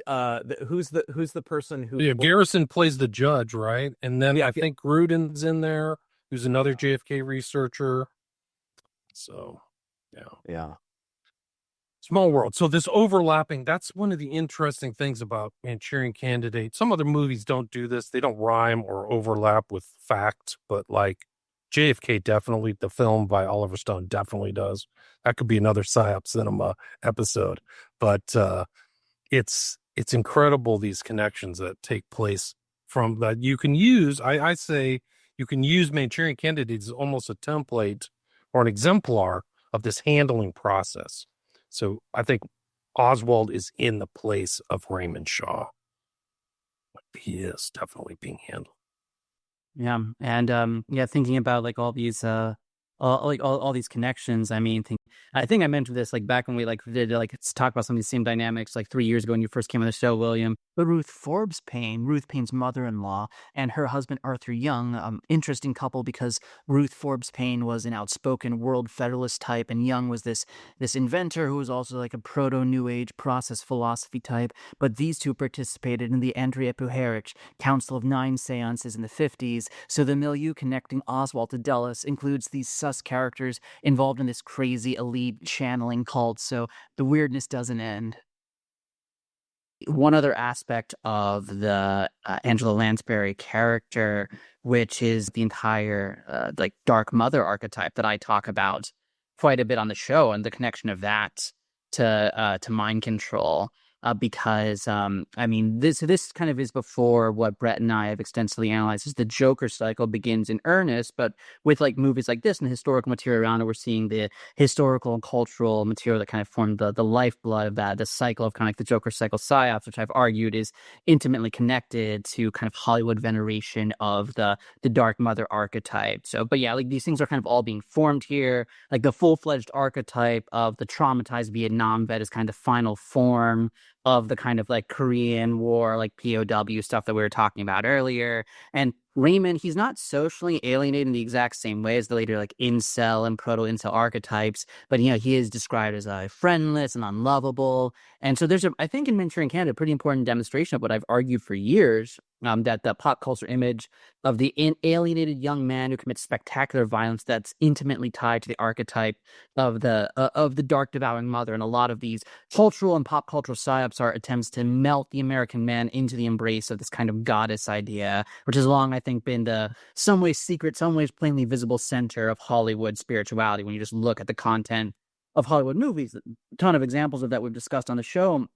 who's the person who Garrison plays the judge, right? And then I think Gruden's in there, who's another JFK researcher. So yeah. Small world. So this overlapping, that's one of the interesting things about Manchurian Candidate. Some other movies don't do this. They don't rhyme or overlap with fact, but like JFK definitely, the film by Oliver Stone definitely does. That could be another Psyop Cinema episode. But it's incredible, these connections that take place from that you can use. I say you can use Manchurian Candidate as almost a template or an exemplar of this handling process. So I think Oswald is in the place of Raymond Shaw. He is definitely being handled. Yeah. And thinking about like all these all these connections. I mean, I think I mentioned this like back when we like did like talk about some of these same dynamics like 3 years ago when you first came on the show, William. But Ruth Payne's mother-in-law, and her husband Arthur Young, interesting couple because Ruth Forbes Payne was an outspoken world federalist type, and Young was this inventor who was also like a proto New Age process philosophy type. But these two participated in the Andrea Puharich Council of Nine seances in the 50s. So the milieu connecting Oswald to Dulles includes these sus characters involved in this crazy elite channeling cult. So the weirdness doesn't end. One other aspect of the Angela Lansbury character, which is the entire like Dark Mother archetype that I talk about quite a bit on the show, and the connection of that to mind control. Because I mean, this kind of is before what Brett and I have extensively analyzed. Is the Joker cycle begins in earnest, but with like movies like this and the historical material around it, we're seeing the historical and cultural material that kind of formed the lifeblood of that. The cycle of kind of like the Joker cycle, Psyops, which I've argued is intimately connected to kind of Hollywood veneration of the Dark Mother archetype. So, but yeah, like these things are kind of all being formed here. Like the full-fledged archetype of the traumatized Vietnam vet is kind of the final form of the kind of like Korean War, like POW stuff that we were talking about earlier. And Raymond, he's not socially alienated in the exact same way as the later like incel and proto-incel archetypes, but he is described as friendless and unlovable. And so there's I think in Manchurian Candidate, a pretty important demonstration of what I've argued for years, that the pop culture image of the alienated young man who commits spectacular violence that's intimately tied to the archetype of the dark devouring mother. And a lot of these cultural and pop cultural psyops are attempts to melt the American man into the embrace of this kind of goddess idea, which has long, I think, been the some ways secret, some ways plainly visible center of Hollywood spirituality. When you just look at the content of Hollywood movies, a ton of examples of that we've discussed on the show.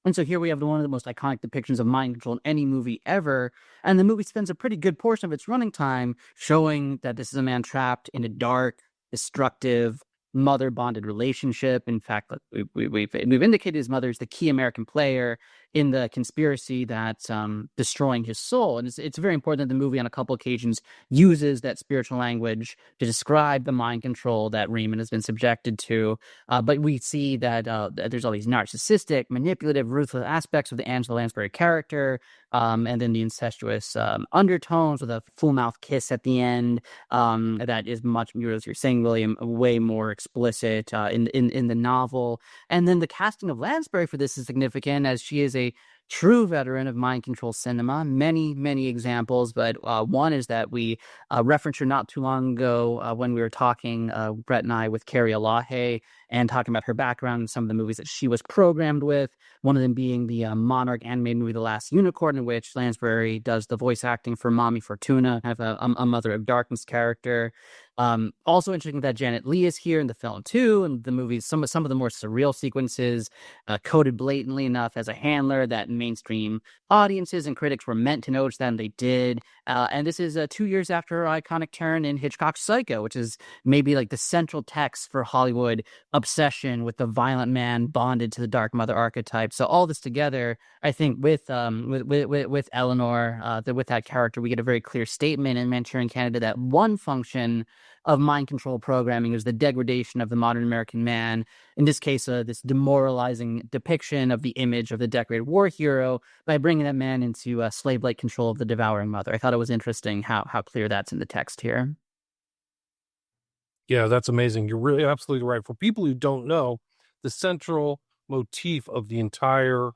And so here we have one of the most iconic depictions of mind control in any movie ever. And the movie spends a pretty good portion of its running time showing that this is a man trapped in a dark, destructive, mother-bonded relationship. In fact, we've indicated his mother is the key American player in the conspiracy that's destroying his soul. And it's very important that the movie on a couple occasions uses that spiritual language to describe the mind control that Raymond has been subjected to. But we see that there's all these narcissistic, manipulative, ruthless aspects of the Angela Lansbury character, and then the incestuous undertones with a full-mouth kiss at the end that is much, as you're saying, William, way more explicit in the novel. And then the casting of Lansbury for this is significant, as she is a true veteran of mind control cinema. Many examples, but one is that we referenced her not too long ago when we were talking, Brett and I, with Carrie Elahe, and talking about her background in some of the movies that she was programmed with. One of them being the Monarch animated movie The Last Unicorn, in which Lansbury does the voice acting for Mommy Fortuna, have a Mother of Darkness character. Also interesting that Janet Leigh is here in the film too, and the movie's some of the more surreal sequences coded blatantly enough as a handler that mainstream audiences and critics were meant to notice that, and they did. And this is 2 years after her iconic turn in Hitchcock's Psycho, which is maybe like the central text for Hollywood obsession with the violent man bonded to the dark mother archetype. So all this together, I think, with Eleanor, with that character, we get a very clear statement in Manchurian Candidate that one function of mind control programming is the degradation of the modern American man. In this case, this demoralizing depiction of the image of the decorated war hero by bringing that man into slave-like control of the devouring mother. I thought it was interesting how clear that's in the text here. Yeah, that's amazing. You're really absolutely right. For people who don't know, the central motif of the entire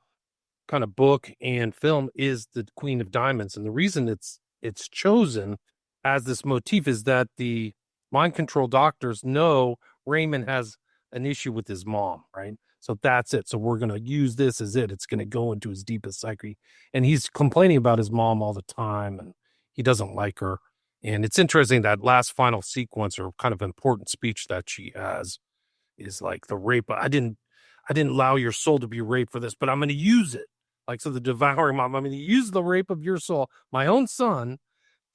kind of book and film is the Queen of Diamonds. And the reason it's chosen as this motif is that the mind control doctors know Raymond has an issue with his mom, right? So that's it. So we're going to use this as it. It's going to go into his deepest psyche. And he's complaining about his mom all the time, and he doesn't like her. And it's interesting that last final sequence or kind of important speech that she has is like the rape. I didn't allow your soul to be raped for this, but I'm going to use it. Like, so the devouring mom, I'm going to use the rape of your soul, my own son,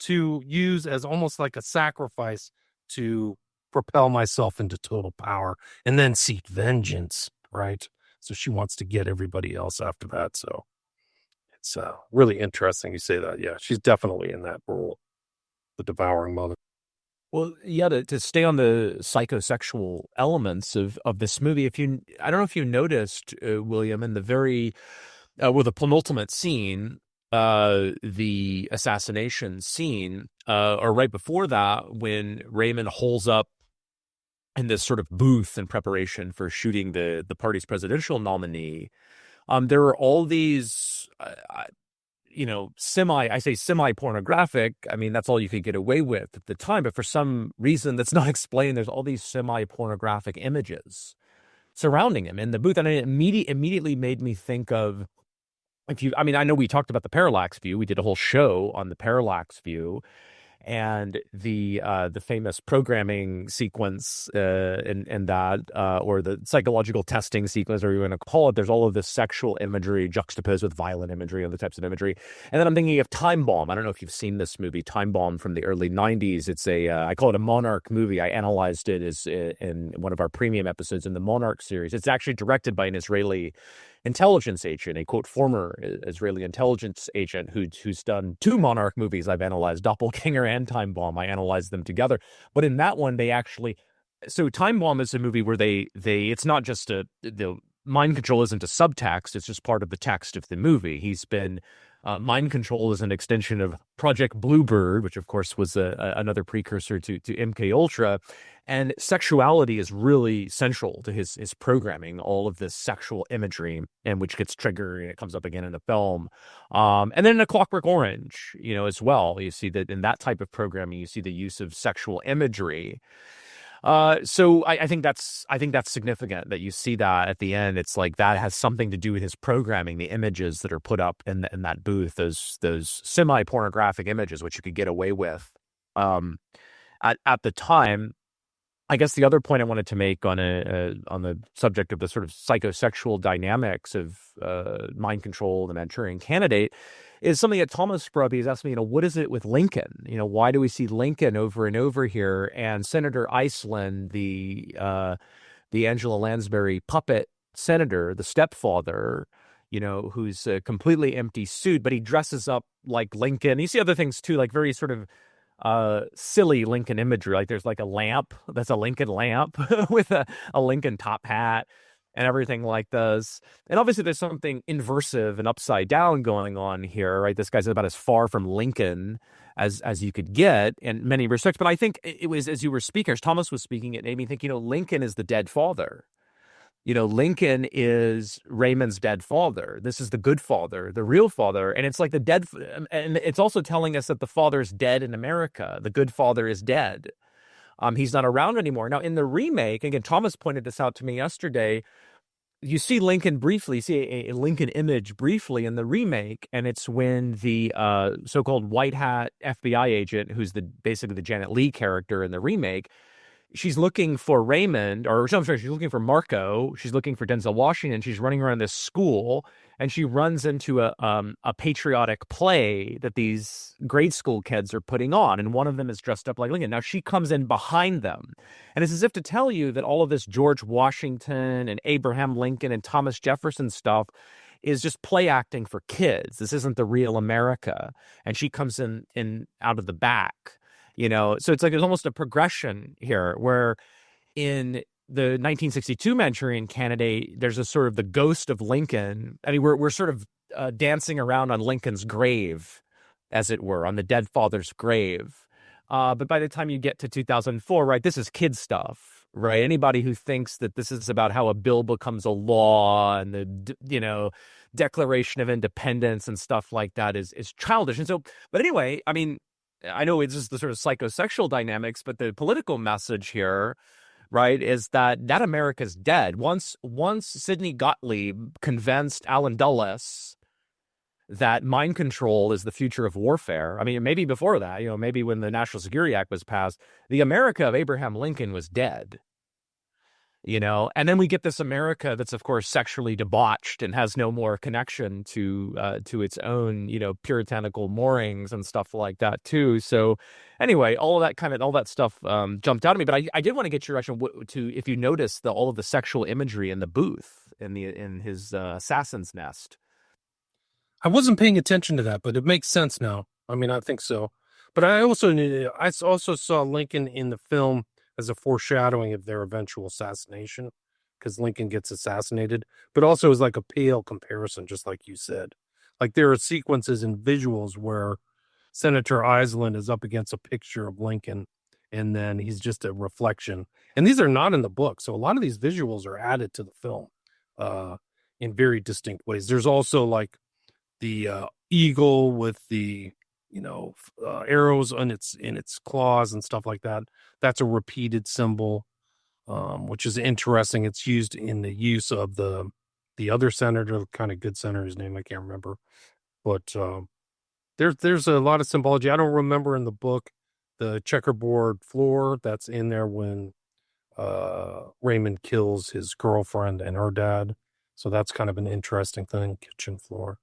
to use as almost like a sacrifice to propel myself into total power and then seek vengeance, right? So she wants to get everybody else after that. So it's really interesting you say that. Yeah, she's definitely in that role, the devouring mother. Well, yeah, to stay on the psychosexual elements of this movie, I don't know if you noticed, William, in the the penultimate scene, the assassination scene, or right before that, when Raymond holes up in this sort of booth in preparation for shooting the party's presidential nominee, there are all these, semi-pornographic. I mean, that's all you could get away with at the time. But for some reason that's not explained, there's all these semi-pornographic images surrounding him in the booth. And it immediately made me think of, I know we talked about the parallax view. We did a whole show on the parallax view and the famous programming sequence and that, or the psychological testing sequence, or you want to call it. There's all of this sexual imagery juxtaposed with violent imagery, other types of imagery. And then I'm thinking of Time Bomb. I don't know if you've seen this movie, Time Bomb, from the early 90s. It's I call it a Monarch movie. I analyzed it as in one of our premium episodes in the Monarch series. It's actually directed by an Israeli intelligence agent, a quote former Israeli intelligence agent who's done 2 Monarch movies. I've analyzed Doppelganger and Time Bomb. I analyzed them together, but in that one so Time Bomb is a movie where they it's not just the mind control isn't a subtext; it's just part of the text of the movie. He's been mind control is an extension of Project Bluebird, which of course was another precursor to MK Ultra, and sexuality is really central to his programming. All of this sexual imagery, and which gets triggered, and it comes up again in the film, and then in A Clockwork Orange, as well. You see that in that type of programming, you see the use of sexual imagery. So I think that's significant that you see that at the end. It's like that has something to do with his programming, the images that are put up in that booth, those semi-pornographic images, which you could get away with at the time. I guess the other point I wanted to make on the subject of the sort of psychosexual dynamics of mind control, the Manchurian Candidate, is something that Thomas Sprubby has asked me, what is it with Lincoln? Why do we see Lincoln over and over here? And Senator Iceland, the Angela Lansbury puppet senator, the stepfather, who's a completely empty suit, but he dresses up like Lincoln. You see other things too, like very sort of silly Lincoln imagery. Like there's like a lamp that's a Lincoln lamp with a Lincoln top hat and everything like this. And obviously there's something inversive and upside down going on here, right? This guy's about as far from Lincoln as you could get in many respects. But I think it was, as you were speaking, as Thomas was speaking, it made me think, Lincoln is the dead father. Lincoln is Raymond's dead father. This is the good father, the real father. And it's like the dead, and it's also telling us that the father's dead in America. The good father is dead. He's not around anymore. Now, in the remake, again, Thomas pointed this out to me yesterday, you see Lincoln briefly, see a Lincoln image briefly in the remake, and it's when the so-called white hat FBI agent, who's basically the Janet Leigh character in the remake, she's looking for Raymond, or I'm sorry, she's looking for Marco. She's looking for Denzel Washington. She's running around this school, and she runs into a patriotic play that these grade school kids are putting on, and one of them is dressed up like Lincoln. Now she comes in behind them, and it's as if to tell you that all of this George Washington and Abraham Lincoln and Thomas Jefferson stuff is just play acting for kids. This isn't the real America, and she comes in out of the back. So it's like there's almost a progression here where in the 1962 Manchurian Candidate, there's a sort of the ghost of Lincoln. I mean, we're sort of dancing around on Lincoln's grave, as it were, on the dead father's grave. But by the time you get to 2004, right, this is kid stuff, right? Anybody who thinks that this is about how a bill becomes a law and the, Declaration of Independence and stuff like that is childish. And so, but anyway, I mean, I know it's just the sort of psychosexual dynamics, but the political message here, right, is that America's dead. Once Sidney Gottlieb convinced Allen Dulles that mind control is the future of warfare. I mean, maybe before that, maybe when the National Security Act was passed, the America of Abraham Lincoln was dead. And then we get this America that's, of course, sexually debauched and has no more connection to its own, puritanical moorings and stuff like that, too. So anyway, all that stuff jumped out at me. But I did want to get your reaction to if you notice all of the sexual imagery in the booth in his assassin's nest. I wasn't paying attention to that, but it makes sense now. I mean, I think so. But I also saw Lincoln in the film as a foreshadowing of their eventual assassination, because Lincoln gets assassinated, but also as like a pale comparison, just like you said. Like there are sequences and visuals where Senator Iceland is up against a picture of Lincoln, and then he's just a reflection. And these are not in the book, so a lot of these visuals are added to the film in very distinct ways. There's also like the eagle with the arrows in its claws and stuff like that. That's a repeated symbol, which is interesting. It's used in the use of the other senator, kind of good senator, his name I can't remember, but there's a lot of symbology. I don't remember in the book the checkerboard floor that's in there when Raymond kills his girlfriend and her dad. So that's kind of an interesting thing, kitchen floor.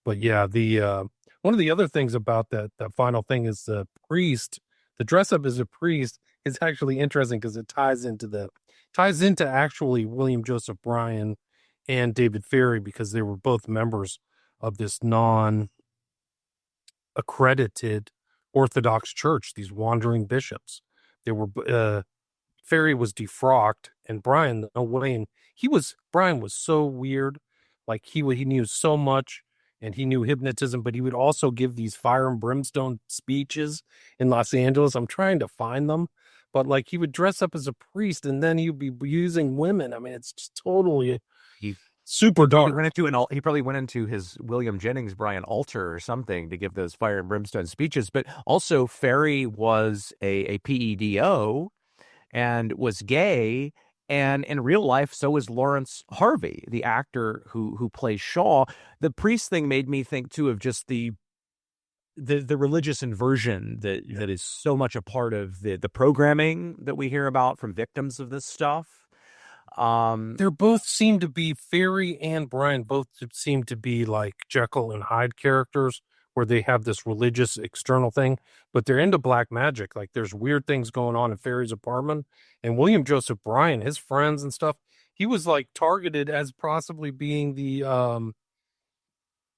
But yeah, the one of the other things about that final thing is the priest, the dress up as a priest is actually interesting because it ties into actually William Joseph Bryan and David Ferry, because they were both members of this non-accredited Orthodox church, these wandering bishops. They were Ferry was defrocked, and Brian, no way, and Brian was so weird. Like he knew so much, and he knew hypnotism, but he would also give these fire and brimstone speeches in Los Angeles. I'm trying to find them, but like he would dress up as a priest, and then he'd be using women. I mean, it's just totally super dark. He probably went into his William Jennings Bryan altar or something to give those fire and brimstone speeches. But also, Ferry was a PEDO and was gay. And in real life, so was Lawrence Harvey, the actor who plays Shaw. The priest thing made me think, too, of just the religious inversion that is so much a part of the programming that we hear about from victims of this stuff. They both seem to be, Ferry and Brian both seem to be like Jekyll and Hyde characters, where they have this religious external thing, but they're into black magic. Like there's weird things going on in Ferry's apartment. And William Joseph Bryan, his friends and stuff, he was like targeted as possibly being the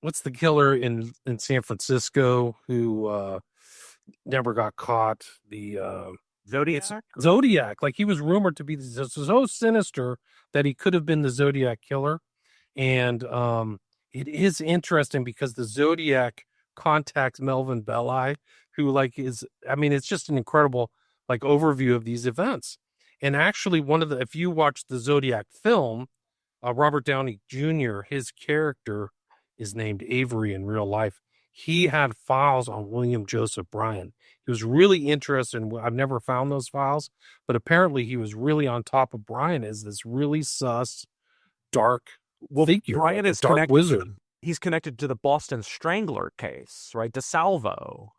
what's the killer in San Francisco who never got caught? The Zodiac. Like he was rumored to be so sinister that he could have been the Zodiac killer. And it is interesting because the Zodiac contacts Melvin Belli, who it's just an incredible like overview of these events. And actually if you watch the Zodiac film, Robert Downey Jr., his character is named Avery in real life. He had files on William Joseph Bryan. He was really interested in, I've never found those files, but apparently he was really on top of Bryan as this really sus, dark figure. Bryan is dark wizard. He's connected to the Boston Strangler case, right? DeSalvo.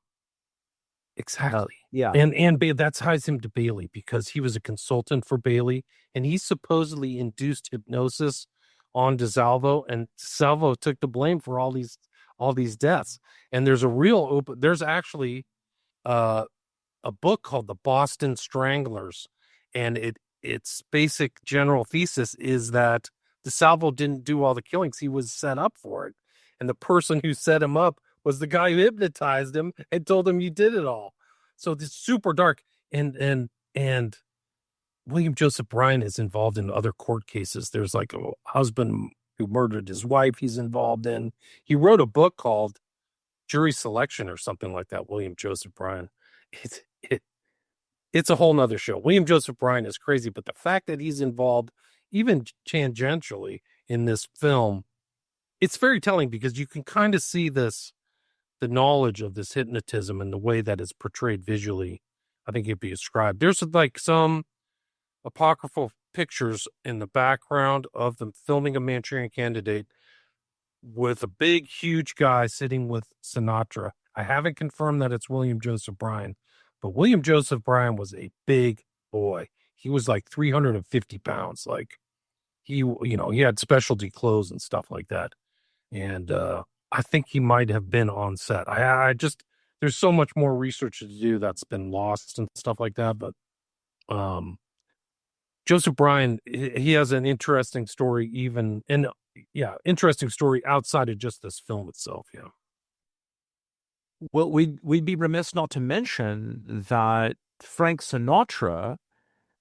Exactly. Yeah. And that ties him to Bailey because he was a consultant for Bailey, and he supposedly induced hypnosis on DeSalvo, and DeSalvo took the blame for all these deaths. And there's actually a book called The Boston Stranglers, and its basic general thesis is that DeSalvo didn't do all the killings. He was set up for it. And the person who set him up was the guy who hypnotized him and told him you did it all. So this super dark. And William Joseph Bryan is involved in other court cases. There's like a husband who murdered his wife he's involved in. He wrote a book called Jury Selection or something like that, William Joseph Bryan. It's a whole nother show. William Joseph Bryan is crazy, but the fact that he's involved even tangentially in this film, it's very telling because you can kind of see the knowledge of this hypnotism and the way that it's portrayed visually. I think it'd be described. There's like some apocryphal pictures in the background of them filming a Manchurian Candidate with a big, huge guy sitting with Sinatra. I haven't confirmed that it's William Joseph Bryan, but William Joseph Bryan was a big boy. He was like 350 pounds. Like he had specialty clothes and stuff like that. And I think he might have been on set. There's so much more research to do that's been lost and stuff like that. But Joseph Bryan, he has an interesting story interesting story outside of just this film itself. Yeah. Well, we'd be remiss not to mention that Frank Sinatra,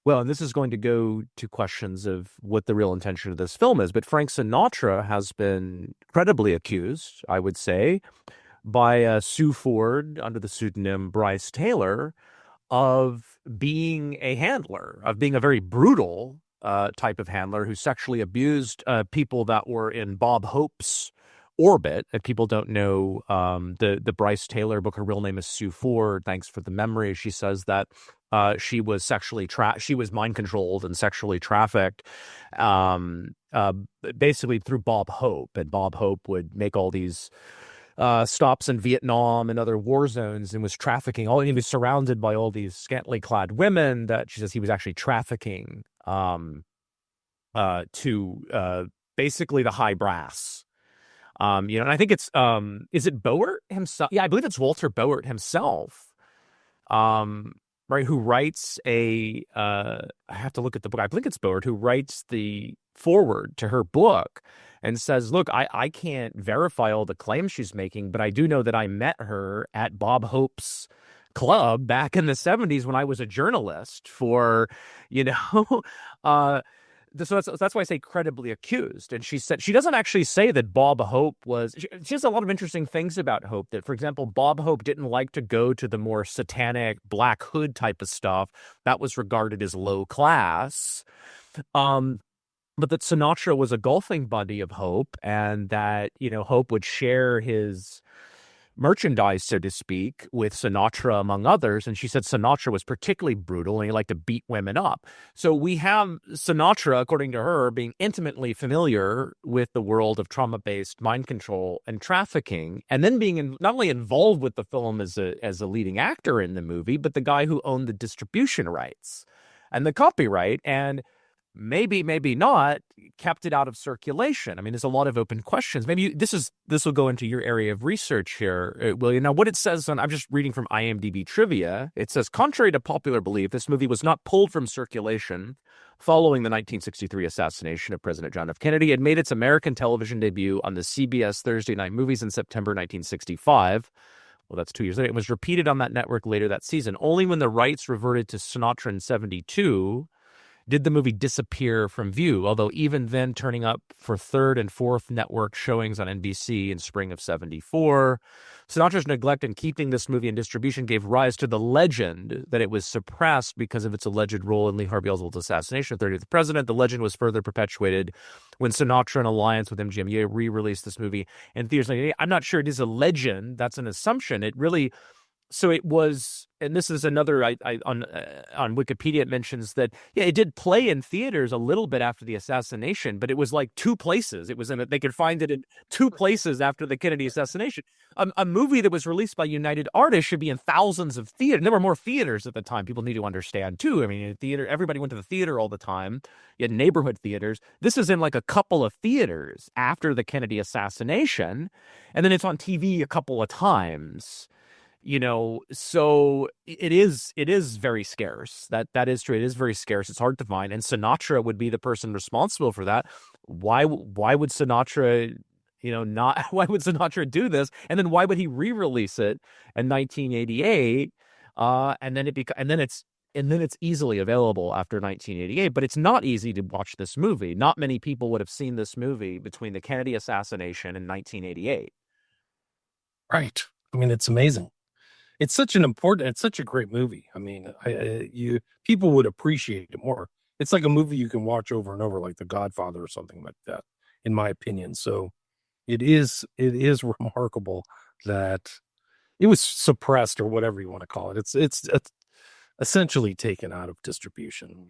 well, and this is going to go to questions of what the real intention of this film is, but Frank Sinatra has been credibly accused, I would say, by Sue Ford under the pseudonym Bryce Taylor of being a handler, of being a very brutal type of handler who sexually abused people that were in Bob Hope's orbit. If people don't know the Bryce Taylor book, her real name is Sue Ford. Thanks for the memory. She says that she was she was mind controlled and sexually trafficked, basically through Bob Hope. And Bob Hope would make all these stops in Vietnam and other war zones and was trafficking. He was surrounded by all these scantily clad women that she says he was actually trafficking to basically the high brass. And I think it's is it Boert himself? Yeah, I believe it's Walter Boert himself. Right, who writes I have to look at the book. I think it's Boert who writes the foreword to her book and says, look, I can't verify all the claims she's making, but I do know that I met her at Bob Hope's club back in the 70s when I was a journalist for, you know, so that's why I say credibly accused. And she said she doesn't actually say that Bob Hope was. She has a lot of interesting things about Hope. That, for example, Bob Hope didn't like to go to the more satanic Black Hood type of stuff. That was regarded as low class. But that Sinatra was a golfing buddy of Hope, and that, you know, Hope would share his merchandise, so to speak, with Sinatra, among others. And she said Sinatra was particularly brutal and he liked to beat women up. So we have Sinatra, according to her, being intimately familiar with the world of trauma-based mind control and trafficking, and then being not only involved with the film as a leading actor in the movie, but the guy who owned the distribution rights and the copyright, and maybe not kept it out of circulation. I mean, there's a lot of open questions. Maybe this will go into your area of research here, William. Now, what it says I'm just reading from IMDb trivia. It says, contrary to popular belief, this movie was not pulled from circulation following the 1963 assassination of President John F. Kennedy. It made its American television debut on the CBS Thursday Night Movies in September 1965. Well, that's 2 years later. It was repeated on that network later that season. Only when the rights reverted to Sinatra in 72 did the movie disappear from view, although even then turning up for third and fourth network showings on NBC in spring of 74. Sinatra's neglect in keeping this movie in distribution gave rise to the legend that it was suppressed because of its alleged role in Lee Harvey Oswald's assassination of the 30th president. The legend was further perpetuated when Sinatra, in alliance with MGM, re-released this movie in theaters. I'm not sure it is a legend. That's an assumption. It really... So it was, and this is another, on Wikipedia, it mentions that, yeah, it did play in theaters a little bit after the assassination, but it was like two places. It was they could find it in two places after the Kennedy assassination. A movie that was released by United Artists should be in thousands of theaters. There were more theaters at the time. People need to understand, too. I mean, everybody went to the theater all the time. You had neighborhood theaters. This is in like a couple of theaters after the Kennedy assassination, and then it's on TV a couple of times. You know, so it is very scarce. That is true. It is very scarce. It's hard to find. And Sinatra would be the person responsible for that. Why would Sinatra, why would Sinatra do this? And then why would he re-release it in 1988? And then it's easily available after 1988, but it's not easy to watch this movie. Not many people would have seen this movie between the Kennedy assassination and 1988. Right. I mean, it's amazing. It's such a great movie. I mean, people would appreciate it more. It's like a movie you can watch over and over, like The Godfather or something like that, in my opinion. So it is remarkable that it was suppressed, or whatever you want to call it. It's essentially taken out of distribution.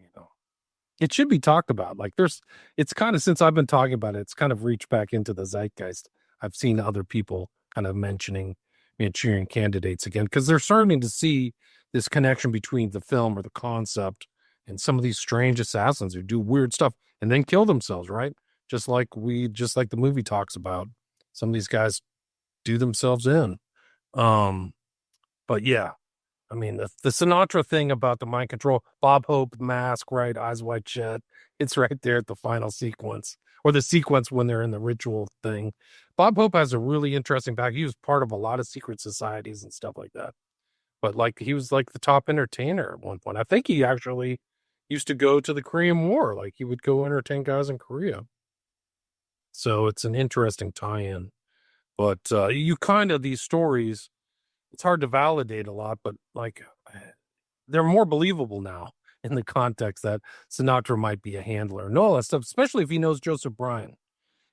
It should be talked about. Like it's kind of, since I've been talking about it, it's kind of reached back into the zeitgeist. I've seen other people kind of mentioning Manchurian Candidates again, because they're starting to see this connection between the film or the concept and some of these strange assassins who do weird stuff and then kill themselves, right? Just like the movie talks about. Some of these guys do themselves in. But yeah, I mean, the Sinatra thing about the mind control, Bob Hope mask, right? Eyes wide shut. It's right there at the final sequence, or the sequence when they're in the ritual thing. Bob Hope has a really interesting back. He was part of a lot of secret societies and stuff like that. But he was like the top entertainer at one point. I think he actually used to go to the Korean War. Like he would go entertain guys in Korea. So it's an interesting tie-in. But these stories, it's hard to validate a lot, but they're more believable now in the context that Sinatra might be a handler and all that stuff, especially if he knows Joseph Bryan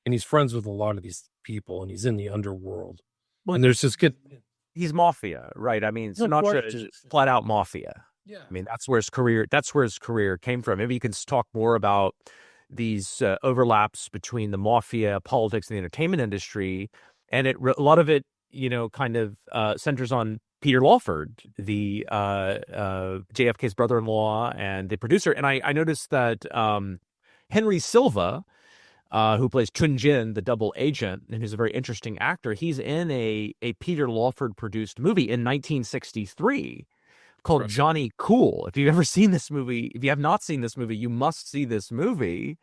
and he's friends with a lot of these people and he's in the underworld. Well, and there's this he's mafia, right? I mean, Sinatra is flat out mafia. Yeah. I mean, that's where his career came from. Maybe you can talk more about these overlaps between the mafia, politics, and the entertainment industry. And a lot of it, kind of centers on Peter Lawford, the JFK's brother-in-law and the producer. And I noticed that Henry Silva, who plays Chun Jin, the double agent, and who's a very interesting actor, he's in a Peter Lawford-produced movie in 1963 called Johnny Cool. If you've ever seen this movie, if you have not seen this movie, you must see this movie.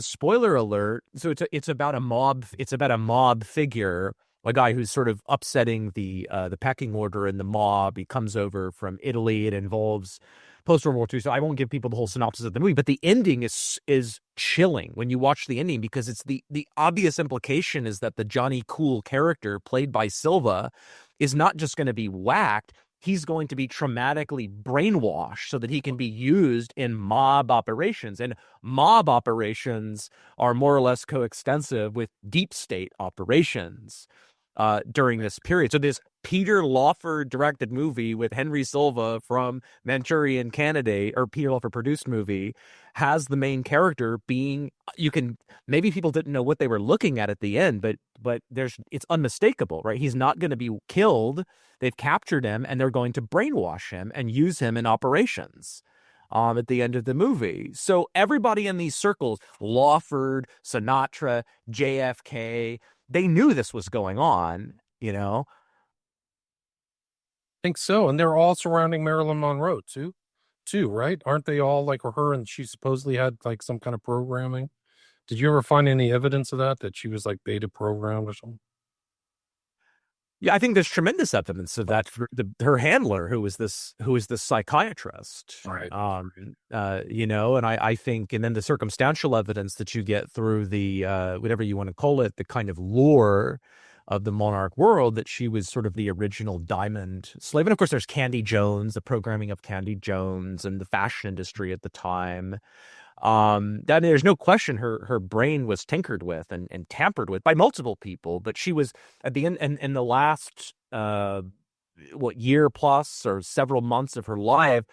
Spoiler alert. So it's about a mob. It's about a mob figure a guy who's sort of upsetting the pecking order in the mob. He comes over from Italy. It involves post-World War II, so I won't give people the whole synopsis of the movie, but the ending is chilling when you watch the ending, because it's the obvious implication is that the Johnny Cool character played by Silva is not just going to be whacked, he's going to be traumatically brainwashed so that he can be used in mob operations. And mob operations are more or less coextensive with deep state operations during this period. So this Peter Lawford directed movie with Henry Silva from Manchurian Candidate, or Peter Lawford produced movie, has the main character being, maybe people didn't know what they were looking at the end, but it's unmistakable, right? He's not going to be killed. They've captured him and they're going to brainwash him and use him in operations at the end of the movie. So everybody in these circles, Lawford, Sinatra, JFK, they knew this was going on, you know? I think so. And they're all surrounding Marilyn Monroe too, right? Aren't they all like her? And she supposedly had like some kind of programming. Did you ever find any evidence of that she was like beta programmed or something? Yeah, I think there's tremendous evidence of that. Her handler, who is this psychiatrist, Right. You know, and I think, and then the circumstantial evidence that you get through the whatever you want to call it, the kind of lore of the monarch world, that she was sort of the original diamond slave. And of course, there's Candy Jones, the programming of Candy Jones, and the fashion industry at the time. That there's no question her brain was tinkered with and tampered with by multiple people, but she was at the end, and in the last year plus or several months of her life,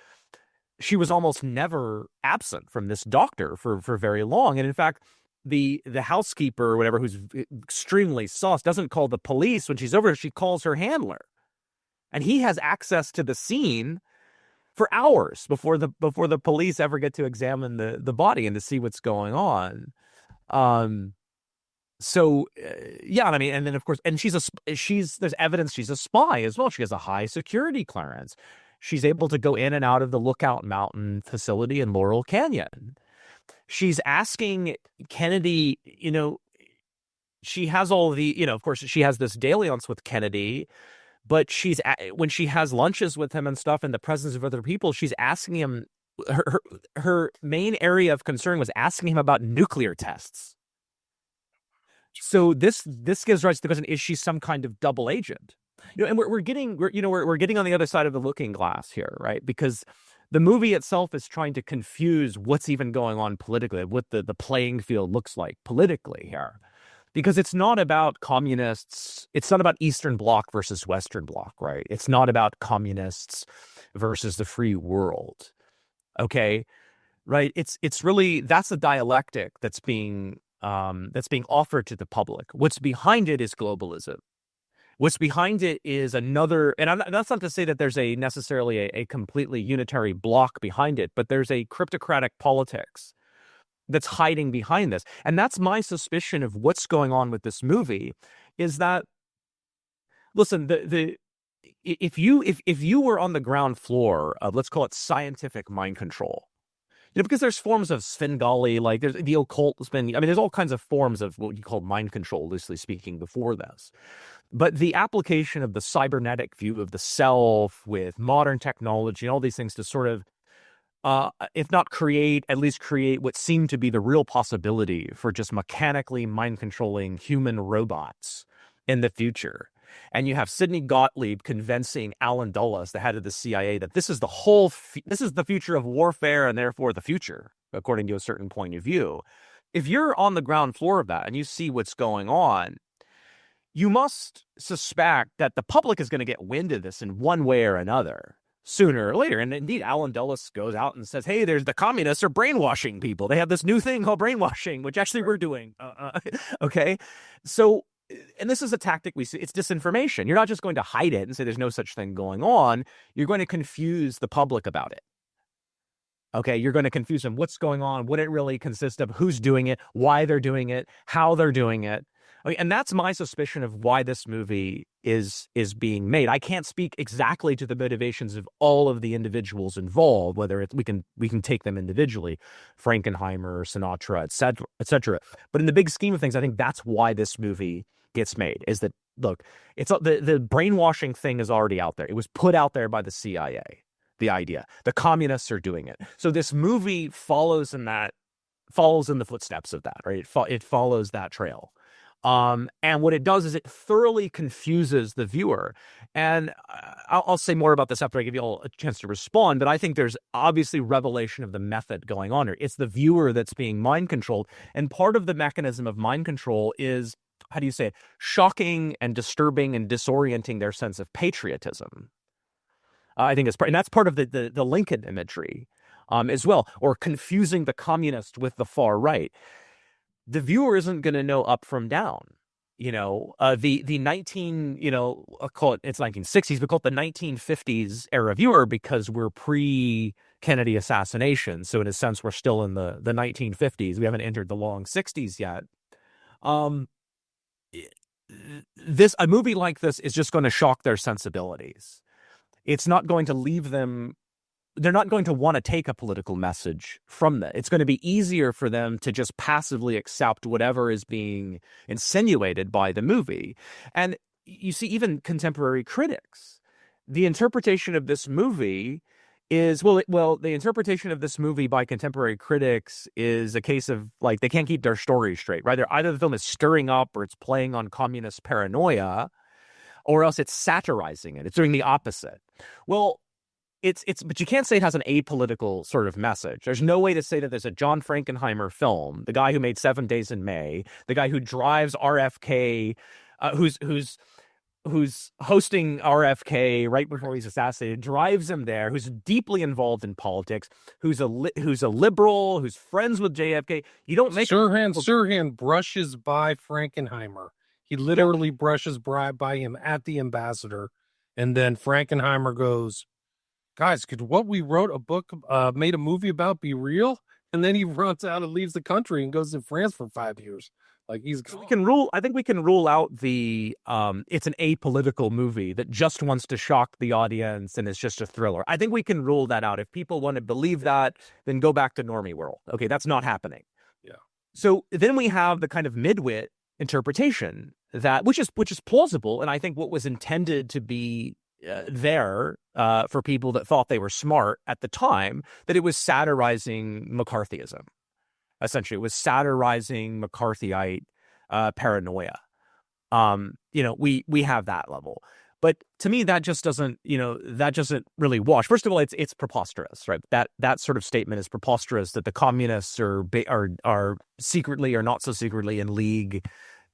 she was almost never absent from this doctor for very long. And in fact, the housekeeper or whatever, who's extremely sus, doesn't call the police when she's over. She calls her handler, and he has access to the scene for hours before the police ever get to examine the body and to see what's going on. Yeah, I mean, and then of course, and there's evidence she's a spy as well. She has a high security clearance. She's able to go in and out of the Lookout Mountain facility in Laurel Canyon. She's asking Kennedy, you know, she has all the, you know, of course, she has this dalliance with Kennedy. But when she has lunches with him and stuff in the presence of other people, she's asking him, her main area of concern was asking him about nuclear tests. So this gives rise to the question: is she some kind of double agent? You know, and we're getting on the other side of the looking glass here, right? Because the movie itself is trying to confuse what's even going on politically, what the playing field looks like politically here. Because it's not about communists. It's not about Eastern Bloc versus Western Bloc, right? It's not about communists versus the free world. Okay, right? It's really, that's a dialectic that's being offered to the public. What's behind it is globalism. What's behind it is another, and that's not to say that there's necessarily a completely unitary bloc behind it, but there's a cryptocratic politics that's hiding behind this. And that's my suspicion of what's going on with this movie, is that, listen, if you were on the ground floor of, let's call it, scientific mind control, you know, because there's forms of Svengali, like there's the occult spin. I mean, there's all kinds of forms of what you call mind control, loosely speaking, before this. But the application of the cybernetic view of the self with modern technology and all these things to sort of, if not create, at least create what seemed to be the real possibility for just mechanically mind-controlling human robots in the future. And you have Sidney Gottlieb convincing Alan Dulles, the head of the CIA, that this is this is the future of warfare and therefore the future, according to a certain point of view. If you're on the ground floor of that and you see what's going on, you must suspect that the public is going to get wind of this in one way or another, sooner or later. And indeed, Alan Dulles goes out and says, hey, the communists are brainwashing people. They have this new thing called brainwashing, which actually we're doing. Okay. So, and this is a tactic we see. It's disinformation. You're not just going to hide it and say there's no such thing going on. You're going to confuse the public about it. Okay. You're going to confuse them. What's going on, what it really consists of, who's doing it, why they're doing it, how they're doing it. And that's my suspicion of why this movie is being made. I can't speak exactly to the motivations of all of the individuals involved, whether we can take them individually, Frankenheimer, Sinatra, et cetera. But in the big scheme of things, I think that's why this movie gets made is that, look, it's the brainwashing thing is already out there. It was put out there by the CIA, the idea. The communists are doing it. So this movie follows in the footsteps of that, right? It follows that trail. And what it does is it thoroughly confuses the viewer. And I'll say more about this after I give you all a chance to respond, but I think there's obviously revelation of the method going on here. It's the viewer that's being mind controlled. And part of the mechanism of mind control is, how do you say it, shocking and disturbing and disorienting their sense of patriotism. I think and that's part of the Lincoln imagery as well, or confusing the communist with the far right. The viewer isn't going to know up from down. The 19, I'll call it's 1960s, but call it the 1950s era viewer because we're pre-Kennedy assassination. So in a sense, we're still in the 1950s. We haven't entered the long 60s yet. A movie like this is just going to shock their sensibilities. It's not going to leave them. They're not going to want to take a political message from that. It's going to be easier for them to just passively accept whatever is being insinuated by the movie. And you see, even contemporary critics, the interpretation of this movie is, the interpretation of this movie by contemporary critics is a case of, like, they can't keep their story straight, right? Either the film is stirring up or it's playing on communist paranoia, or else it's satirizing it. It's doing the opposite. Well, but you can't say it has an apolitical sort of message. There's no way to say that there's a John Frankenheimer film, the guy who made 7 Days in May, the guy who drives RFK, who's hosting RFK right before he's assassinated, drives him there, who's deeply involved in politics, who's a liberal, who's friends with JFK. You don't make Sirhan brushes by Frankenheimer. He literally brushes by him at the Ambassador, and then Frankenheimer goes, "Guys, could what we wrote made a movie about be real?" And then he runs out and leaves the country and goes to France for 5 years. Like, he's gone. I think we can rule out it's an apolitical movie that just wants to shock the audience and it's just a thriller. I think we can rule that out. If people want to believe that, then go back to normie world. Okay, that's not happening. Yeah. So then we have the kind of midwit interpretation which is plausible, and I think what was intended to be there for people that thought they were smart at the time, that it was satirizing McCarthyism. Essentially, it was satirizing McCarthyite paranoia. We have that level, but to me, that just doesn't really wash. First of all, it's preposterous, right? That sort of statement is preposterous, that the communists are secretly or not so secretly in league,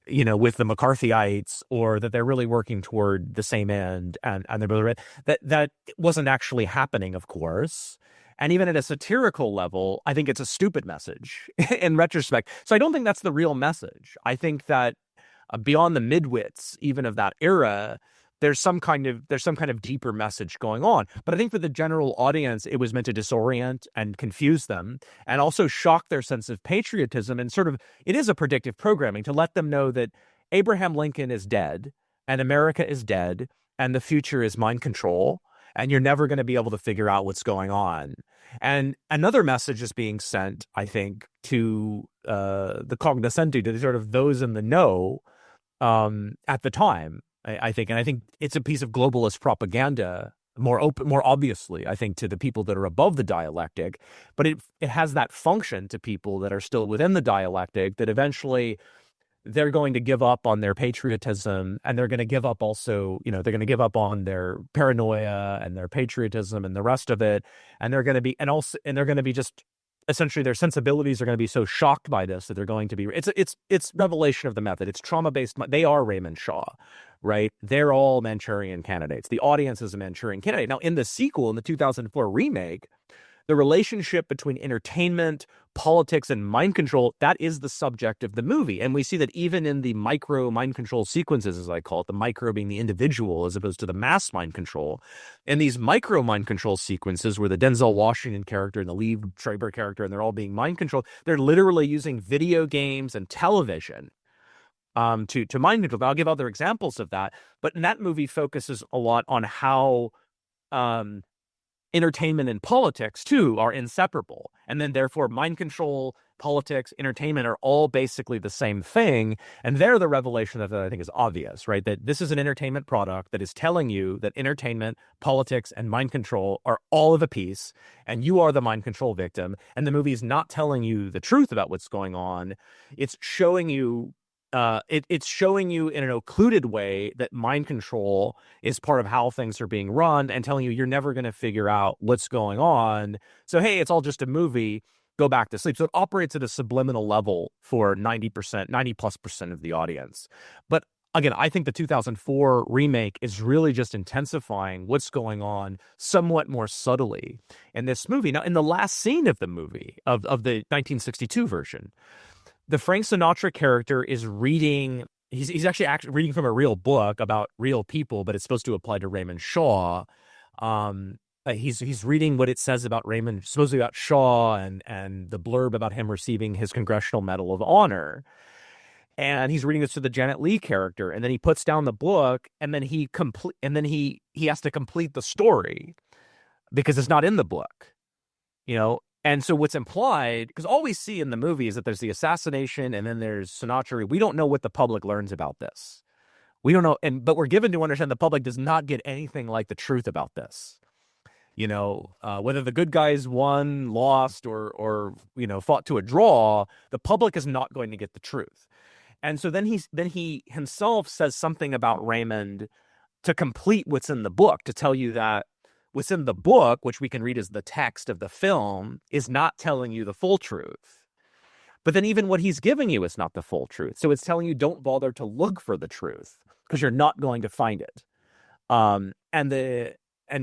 with the McCarthyites, or that they're really working toward the same end, and they're really right. That wasn't actually happening, of course. And even at a satirical level, I think it's a stupid message in retrospect. So I don't think that's the real message. I think that beyond the midwits, even of that era, there's some kind of deeper message going on. But I think for the general audience, it was meant to disorient and confuse them, and also shock their sense of patriotism. And it is a predictive programming to let them know that Abraham Lincoln is dead, and America is dead, and the future is mind control, and you're never going to be able to figure out what's going on. And another message is being sent, I think, to the cognoscenti, to sort of those in the know at the time. I think it's a piece of globalist propaganda, more obviously, I think, to the people that are above the dialectic, but it has that function to people that are still within the dialectic, that eventually they're going to give up on their patriotism, and they're going to give up also, they're going to give up on their paranoia and their patriotism and the rest of it, and they're going to be just, essentially their sensibilities are going to be so shocked by this that they're going to be, it's revelation of the method. It's trauma-based. They are Raymond Shaw, right? They're all Manchurian candidates. The audience is a Manchurian candidate. Now, in the sequel, in the 2004 remake, the relationship between entertainment, politics, and mind control, that is the subject of the movie. And we see that even in the micro mind control sequences, as I call it, the micro being the individual as opposed to the mass mind control. In these micro mind control sequences where the Denzel Washington character and the Lee Schreiber character, and they're all being mind controlled, they're literally using video games and television to mind control. I'll give other examples of that. But in that movie focuses a lot on how entertainment and politics too are inseparable. And then therefore mind control, politics, entertainment are all basically the same thing. And they're the revelation that I think is obvious, right? That this is an entertainment product that is telling you that entertainment, politics, and mind control are all of a piece, and you are the mind control victim. And the movie is not telling you the truth about what's going on. It's showing you it's showing you in an occluded way that mind control is part of how things are being run, and telling you you're never going to figure out what's going on. So, hey, it's all just a movie. Go back to sleep. So it operates at a subliminal level for 90+ % of the audience. But again, I think the 2004 remake is really just intensifying what's going on somewhat more subtly in this movie. Now, in the last scene of the movie, of the 1962 version, the Frank Sinatra character is reading, he's actually reading from a real book about real people, but it's supposed to apply to Raymond Shaw. He's reading what it says about Raymond, supposedly about Shaw, and the blurb about him receiving his Congressional Medal of Honor. And he's reading this to the Janet Leigh character, and then he puts down the book, and then he has to complete the story because it's not in the book, you know. And so what's implied, because all we see in the movie is that there's the assassination and then there's Sinatra. We don't know what the public learns about this. We don't know, but we're given to understand the public does not get anything like the truth about this. You know, whether the good guys won, lost, or you know, fought to a draw, the public is not going to get the truth. And so then he himself says something about Raymond to complete what's in the book, to tell you that what's in the book, which we can read as the text of the film, is not telling you the full truth. But then even what he's giving you is not the full truth. So it's telling you don't bother to look for the truth because you're not going to find it. And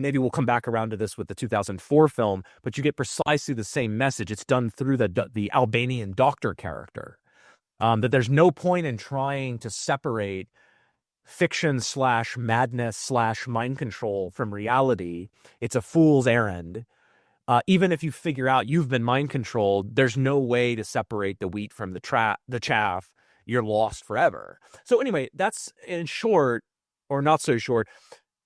maybe we'll come back around to this with the 2004 film, but you get precisely the same message. It's done through the Albanian doctor character. That there's no point in trying to separate fiction/madness/mind control from reality. It's a fool's errand. Even if you figure out you've been mind controlled, there's no way to separate the wheat from the chaff. You're lost forever. So anyway, that's, in short, or not so short,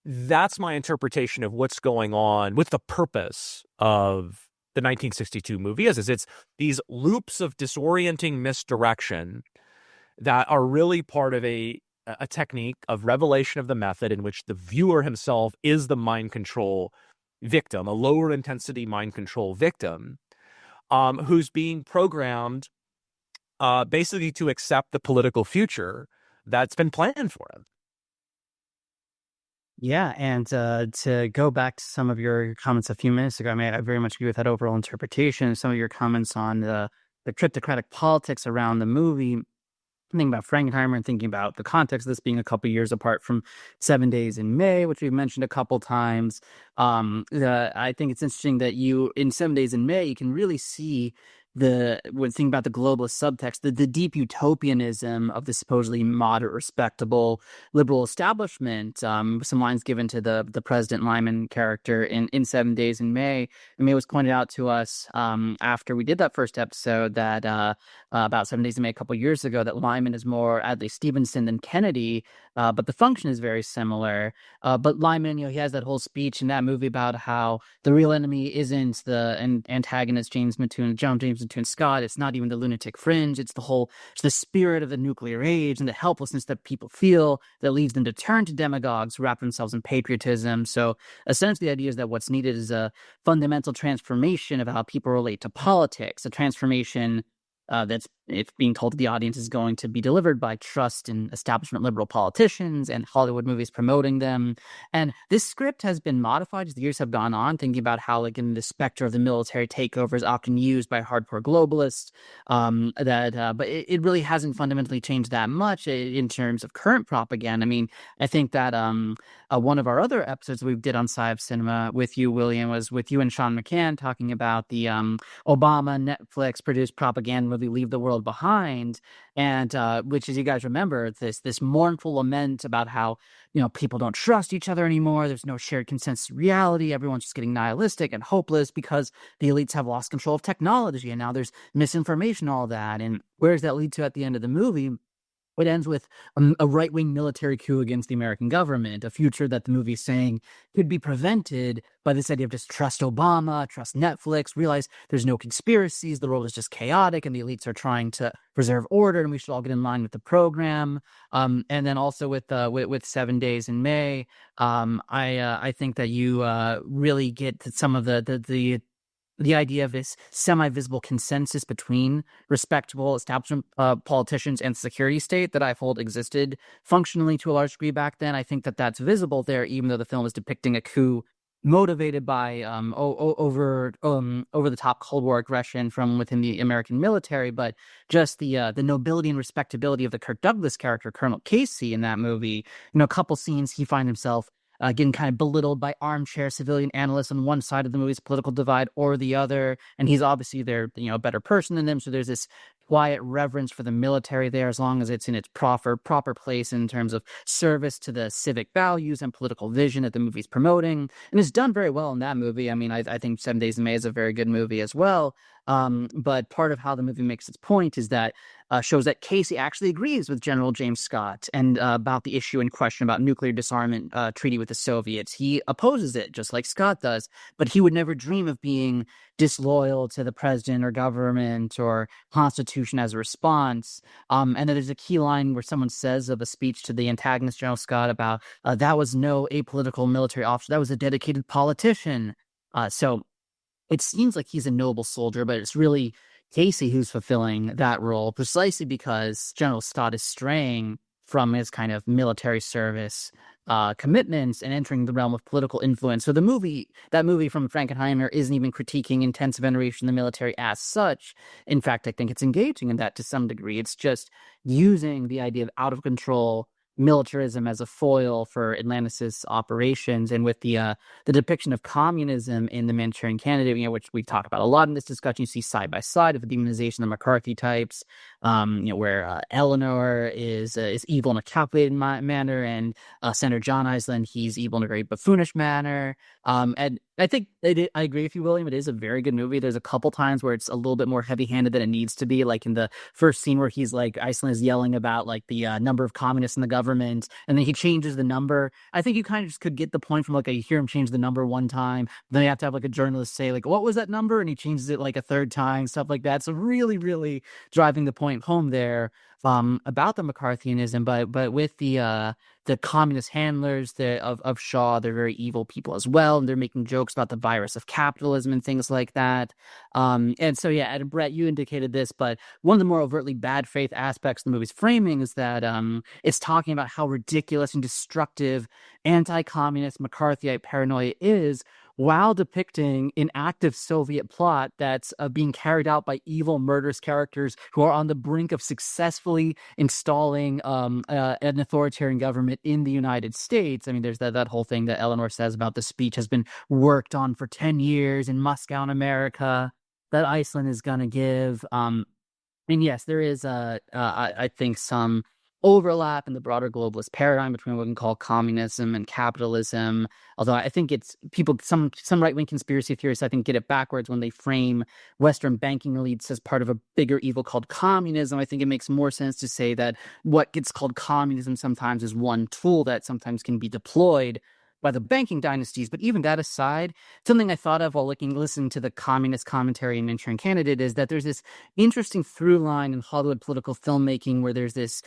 that's my interpretation of what's going on with the purpose of the 1962 movie is it's these loops of disorienting misdirection that are really part of a technique of revelation of the method in which the viewer himself is the mind control victim, a lower intensity mind control victim, who's being programmed basically to accept the political future that's been planned for him. Yeah, and to go back to some of your comments a few minutes ago, I very much agree with that overall interpretation. Some of your comments on the cryptocratic politics around the movie, thinking about Frankenheimer and thinking about the context of this being a couple years apart from 7 Days in May, which we've mentioned a couple times. I think it's interesting that in 7 Days in May, you can really see when thinking about the globalist subtext, the deep utopianism of the supposedly moderate, respectable liberal establishment. Some lines given to the President Lyman character in 7 Days in May. And it was pointed out to us after we did that first episode that about 7 Days in May a couple years ago, that Lyman is more Adlai Stevenson than Kennedy, but the function is very similar. But Lyman, he has that whole speech in that movie about how the real enemy isn't the antagonist James Mattoon Scott. It's not even the lunatic fringe. It's the spirit of the nuclear age and the helplessness that people feel that leads them to turn to demagogues who wrap themselves in patriotism. So essentially the idea is that what's needed is a fundamental transformation of how people relate to politics, a transformation it's being told to the audience is going to be delivered by trust in establishment liberal politicians and Hollywood movies promoting them. And this script has been modified as the years have gone on, thinking about how, like, in the specter of the military takeover is often used by hardcore globalists, but it really hasn't fundamentally changed that much in terms of current propaganda. I think that one of our other episodes we did on Psyop Cinema with you, William, was with you and Sean McCann talking about the Obama Netflix produced propaganda movie Leave the World Behind, and which, as you guys remember, this mournful lament about how people don't trust each other anymore. There's no shared consensus reality. Everyone's just getting nihilistic and hopeless because the elites have lost control of technology, and now there's misinformation, all that. And where does that lead to at the end of the movie? It ends with a right-wing military coup against the American government, a future that the movie is saying could be prevented by this idea of just trust Obama, trust Netflix, realize there's no conspiracies, the world is just chaotic, and the elites are trying to preserve order, and we should all get in line with the program. And then also with 7 Days in May, I think that you really get to some of the idea of this semi-visible consensus between respectable establishment politicians and the security state that I hold existed functionally to a large degree back then. I think that that's visible there, even though the film is depicting a coup motivated by over the top Cold War aggression from within the American military, but just the nobility and respectability of the Kirk Douglas character, Colonel Casey, in that movie. A couple scenes he finds himself getting kind of belittled by armchair civilian analysts on one side of the movie's political divide or the other, and he's obviously their a better person than them. So there's this quiet reverence for the military there, as long as it's in its proper place in terms of service to the civic values and political vision that the movie's promoting. And it's done very well in that movie. I mean, I think 7 Days in May is a very good movie as well. But part of how the movie makes its point is that shows that Casey actually agrees with General James Scott and about the issue in question about nuclear disarmament treaty with the Soviets. He opposes it just like Scott does, but he would never dream of being disloyal to the president or government or constitution as a response. And then there's a key line where someone says of a speech to the antagonist, General Scott, about that was no apolitical military officer, that was a dedicated politician. So it seems like he's a noble soldier, but it's really Casey who's fulfilling that role precisely because General Scott is straying from his kind of military service commitments and entering the realm of political influence. So that movie from Frankenheimer isn't even critiquing intense veneration of the military as such. In fact, I think it's engaging in that to some degree. It's just using the idea of out of control militarism as a foil for Atlanticist operations, and with the depiction of communism in the Manchurian Candidate, which we talk about a lot in this discussion. You see side by side of the demonization of McCarthy types, where Eleanor is evil in a calculated manner, and Senator John Iceland, he's evil in a very buffoonish manner. And I think I agree with you, William. It is a very good movie. There's a couple times where it's a little bit more heavy-handed than it needs to be, like in the first scene where he's like, Iceland is yelling about like the number of communists in the government, and then he changes the number. I think you kind of just could get the point from like you hear him change the number one time, then you have to have like a journalist say like, what was that number? And he changes it like a third time, stuff like that. So really, really driving the point home there about the McCarthyism, but with the communist handlers of Shaw, they're very evil people as well, and they're making jokes about the virus of capitalism and things like that. And so, yeah, and Brett, you indicated this, but one of the more overtly bad faith aspects of the movie's framing is that it's talking about how ridiculous and destructive anti-communist McCarthyite paranoia is, while depicting an active Soviet plot that's being carried out by evil, murderous characters who are on the brink of successfully installing an authoritarian government in the United States. I mean, there's that whole thing that Eleanor says about the speech has been worked on for 10 years in Moscow, in America, that Iceland is going to give. And yes, there is, I think, some overlap in the broader globalist paradigm between what we can call communism and capitalism. Although I think it's people, some right-wing conspiracy theorists, I think, get it backwards when they frame Western banking elites as part of a bigger evil called communism. I think it makes more sense to say that what gets called communism sometimes is one tool that sometimes can be deployed by the banking dynasties. But even that aside, something I thought of while listening to the communist commentary in Manchurian Candidate is that there's this interesting through line in Hollywood political filmmaking where there's this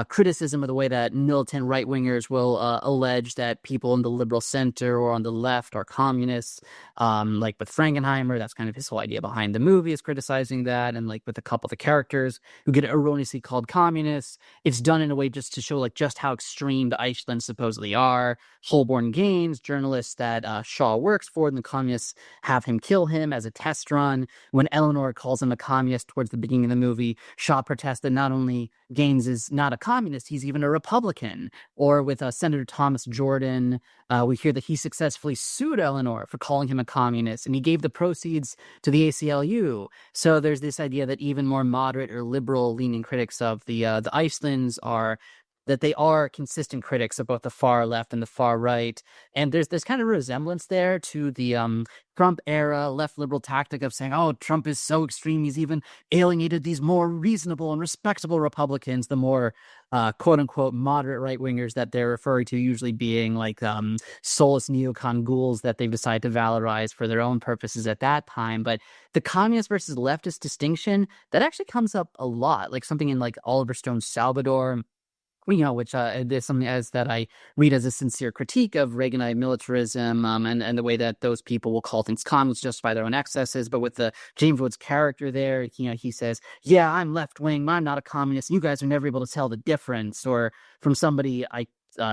criticism of the way that militant right-wingers will allege that people in the liberal center or on the left are communists. Like with Frankenheimer, that's kind of his whole idea behind the movie, is criticizing that. And like with a couple of the characters who get erroneously called communists, it's done in a way just to show like just how extreme the Iceland supposedly are. Holborn Gaines, journalist that Shaw works for, and the communists have him kill him as a test run. When Eleanor calls him a communist towards the beginning of the movie, Shaw protests that not only Gaines is not a communist, he's even a Republican. Or with Senator Thomas Jordan, we hear that he successfully sued Eleanor for calling him a communist, and he gave the proceeds to the ACLU. So there's this idea that even more moderate or liberal-leaning critics of the Icelands are that they are consistent critics of both the far left and the far right. And there's kind of a resemblance there to the Trump era left liberal tactic of saying, oh, Trump is so extreme, he's even alienated these more reasonable and respectable Republicans, the more quote unquote moderate right wingers that they're referring to, usually being like soulless neocon ghouls that they've decided to valorize for their own purposes at that time. But the communist versus leftist distinction, that actually comes up a lot, like something in like Oliver Stone's Salvador, which there's something as that I read as a sincere critique of Reaganite militarism, and the way that those people will call things communist just by their own excesses. But with the James Woods character there, he says, yeah, I'm left wing, I'm not a communist. You guys are never able to tell the difference. Or from somebody I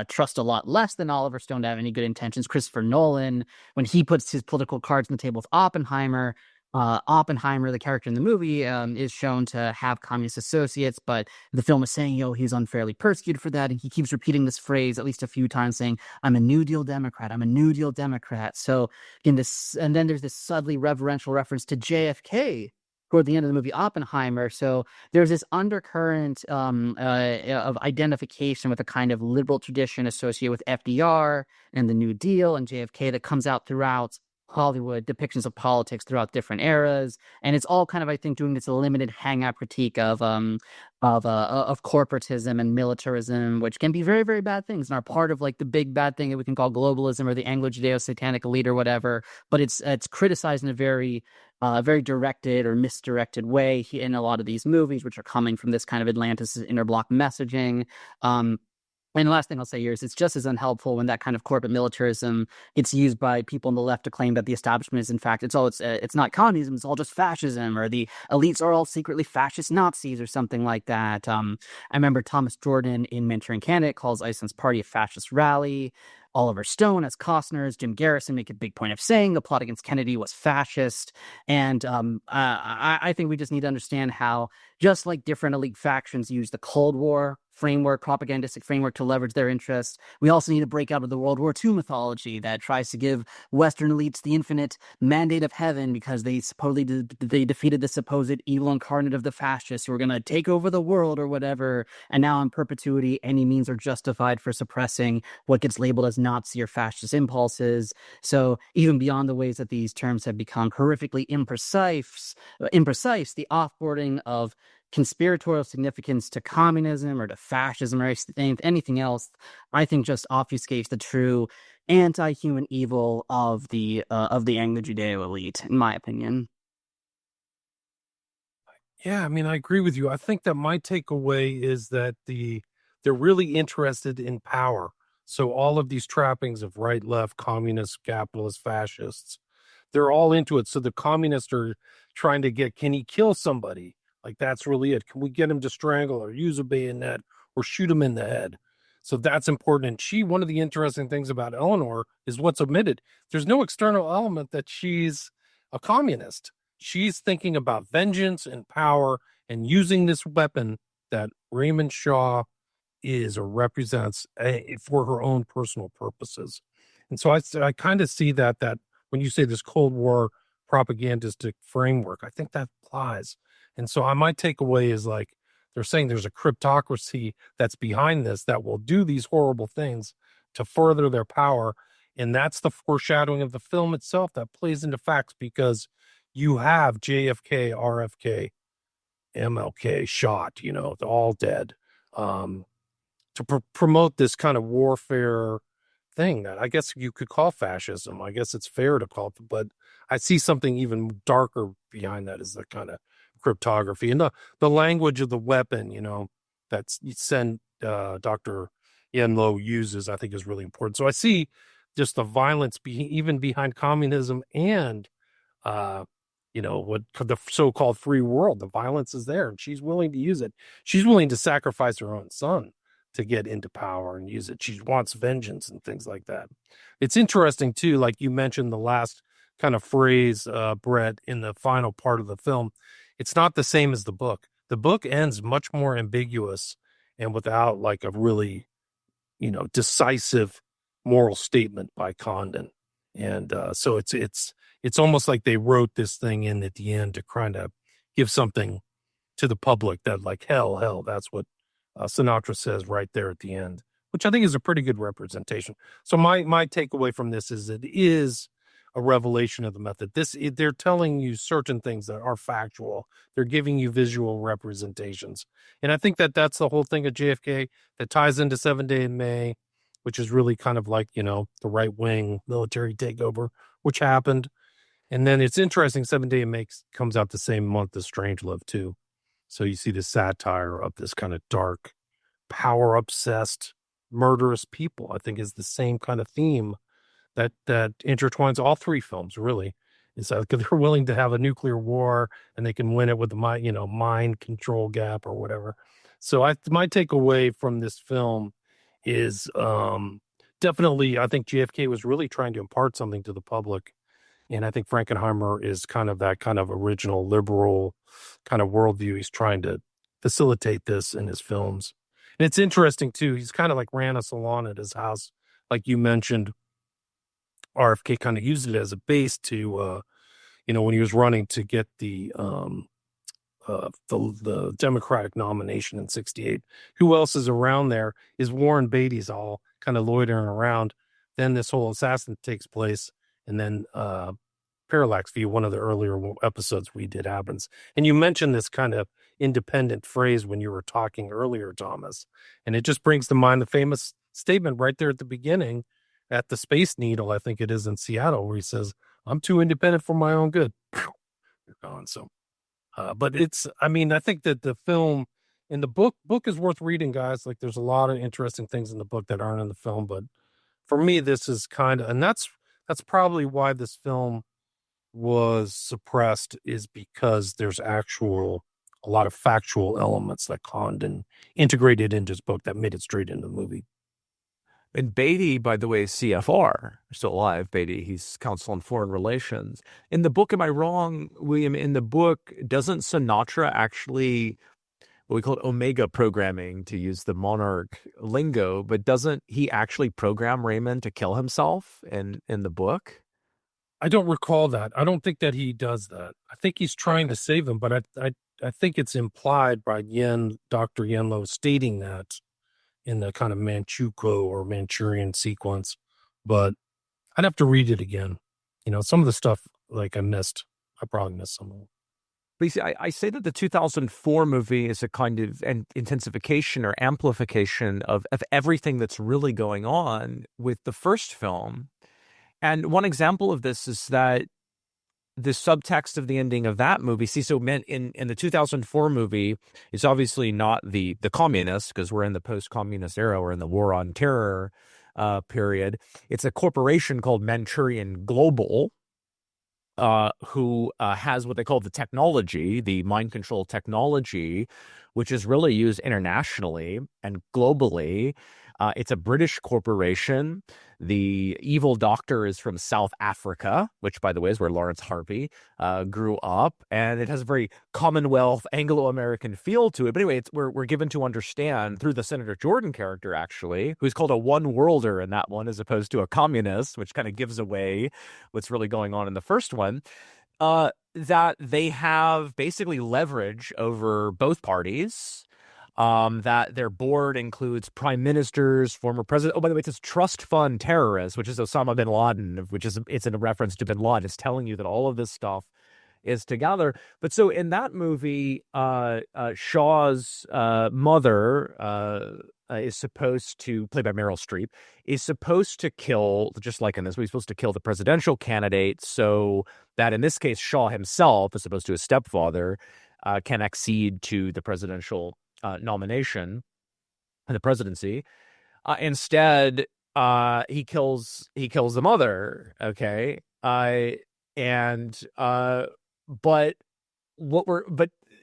trust a lot less than Oliver Stone to have any good intentions, Christopher Nolan, when he puts his political cards on the table with Oppenheimer, the character in the movie, is shown to have communist associates, but the film is saying, he's unfairly persecuted for that. And he keeps repeating this phrase at least a few times, saying, I'm a New Deal Democrat. I'm a New Deal Democrat. So and then there's this subtly reverential reference to JFK toward the end of the movie Oppenheimer. So there's this undercurrent of identification with a kind of liberal tradition associated with FDR and the New Deal and JFK that comes out throughout Hollywood depictions of politics throughout different eras, and it's all kind of, I think, doing this limited hangout critique of corporatism and militarism, which can be very, very bad things and are part of like the big bad thing that we can call globalism or the Anglo-Judeo-Satanic elite or whatever. But it's criticized in a very directed or misdirected way in a lot of these movies, which are coming from this kind of Atlantis interblock messaging. And the last thing I'll say here is it's just as unhelpful when that kind of corporate militarism gets used by people on the left to claim that the establishment is, in fact, it's not communism, it's all just fascism, or the elites are all secretly fascist Nazis or something like that. I remember Thomas Jordan in Manchurian Candidate calls Iceland's party a fascist rally. Oliver Stone as Costner's Jim Garrison make a big point of saying the plot against Kennedy was fascist. And I think we just need to understand how, just like different elite factions use the Cold War framework, propagandistic framework to leverage their interests, we also need to break out of the World War II mythology that tries to give Western elites the infinite mandate of heaven because they supposedly they defeated the supposed evil incarnate of the fascists who were going to take over the world or whatever. And now in perpetuity, any means are justified for suppressing what gets labeled as Nazi or fascist impulses. So even beyond the ways that these terms have become horrifically imprecise, the offboarding of conspiratorial significance to communism or to fascism or anything else, I think just obfuscates the true anti-human evil of the Anglo-Judeo elite, in my opinion. Yeah, I mean, I agree with you. I think that my takeaway is that they're really interested in power. So all of these trappings of right, left, communists, capitalists, fascists, they're all into it. So the communists are trying to get, can he kill somebody? Like, that's really it. Can we get him to strangle or use a bayonet or shoot him in the head? So that's important. And one of the interesting things about Eleanor is what's omitted. There's no external element that she's a communist. She's thinking about vengeance and power and using this weapon that Raymond Shaw is or represents for her own personal purposes. And so I kind of see that when you say this Cold War propagandistic framework, I think that applies. And so my takeaway is like, they're saying there's a cryptocracy that's behind this that will do these horrible things to further their power. And that's the foreshadowing of the film itself that plays into facts, because you have JFK, RFK, MLK shot, they're all dead, to promote this kind of warfare thing that I guess you could call fascism. I guess it's fair to call it, but I see something even darker behind that, is the kind of cryptography and the language of the weapon, that's Dr. Yenlo uses, I think is really important. So I see just the violence even behind communism and, what the so-called free world, the violence is there and she's willing to use it. She's willing to sacrifice her own son to get into power and use it. She wants vengeance and things like that. It's interesting too, like you mentioned the last kind of phrase, Brett, in the final part of the film. It's not the same as the book. The book ends much more ambiguous and without like a really, decisive moral statement by Condon. And so it's almost like they wrote this thing in at the end to kind of give something to the public that like, hell, that's what Sinatra says right there at the end, which I think is a pretty good representation. So my takeaway from this is it is a revelation of the method. They're telling you certain things that are factual. They're giving you visual representations. And I think that that's the whole thing of JFK that ties into 7 Day in May, which is really kind of like, the right wing military takeover, which happened. And then it's interesting, 7 Day in May comes out the same month as Strangelove too. So you see the satire of this kind of dark, power obsessed, murderous people, I think is the same kind of theme that intertwines all three films, really. Is that they're willing to have a nuclear war and they can win it with the mind control gap or whatever. So my takeaway from this film is definitely, I think JFK was really trying to impart something to the public. And I think Frankenheimer is kind of that kind of original liberal kind of worldview. He's trying to facilitate this in his films. And it's interesting, too. He's kind of like ran a salon at his house. Like you mentioned, RFK kind of used it as a base to, when he was running to get the Democratic nomination in 1968. Who else is around there? Is Warren Beatty's all kind of loitering around. Then this whole assassin takes place. And then Parallax View, one of the earlier episodes we did, happens. And you mentioned this kind of independent phrase when you were talking earlier, Thomas. And it just brings to mind the famous statement right there at the beginning at the Space Needle, I think it is in Seattle, where he says, "I'm too independent for my own good." You're gone. So, but I think that the film and the book is worth reading, guys. Like there's a lot of interesting things in the book that aren't in the film, but for me, this is and that's probably why this film was suppressed, is because there's a lot of factual elements that Condon integrated into his book that made it straight into the movie. And Beatty, by the way, is CFR, still alive. Beatty, he's Counsel on Foreign Relations. In the book, am I wrong, William? In the book, doesn't Sinatra actually, what we call it Omega programming, to use the Monarch lingo, but doesn't he actually program Raymond to kill himself in the book? I don't recall that. I don't think that he does that. I think he's trying to save him, but I think it's implied by Dr. Yenlo stating that in the kind of Manchukuo or Manchurian sequence. But I'd have to read it again. Some of the stuff like I probably missed some of it. But you see, I say that the 2004 movie is a kind of an intensification or amplification of everything that's really going on with the first film. And one example of this is that the subtext of the ending of that movie, in the 2004 movie, it's obviously not the communists, because we're in the post-communist era, we're in the war on terror period. It's a corporation called Manchurian Global, who has what they call the technology, the mind control technology, which is really used internationally and globally. It's a British corporation. The evil doctor is from South Africa, which, by the way, is where Lawrence Harvey grew up. And it has a very Commonwealth, Anglo-American feel to it. But anyway, we're given to understand through the Senator Jordan character, actually, who's called a one-worlder in that one, as opposed to a communist, which kind of gives away what's really going on in the first one, that they have basically leverage over both parties. That their board includes prime ministers, former president. Oh, by the way, it says trust fund terrorists, which is Osama bin Laden, it's in a reference to bin Laden. It's telling you that all of this stuff is together. But so in that movie, Shaw's mother is supposed to, played by Meryl Streep, is supposed to kill, just like in this, he's supposed to kill the presidential candidate, so that in this case, Shaw himself, as opposed to his stepfather, can accede to the presidential nomination and the presidency. Instead, he kills the mother. Okay, but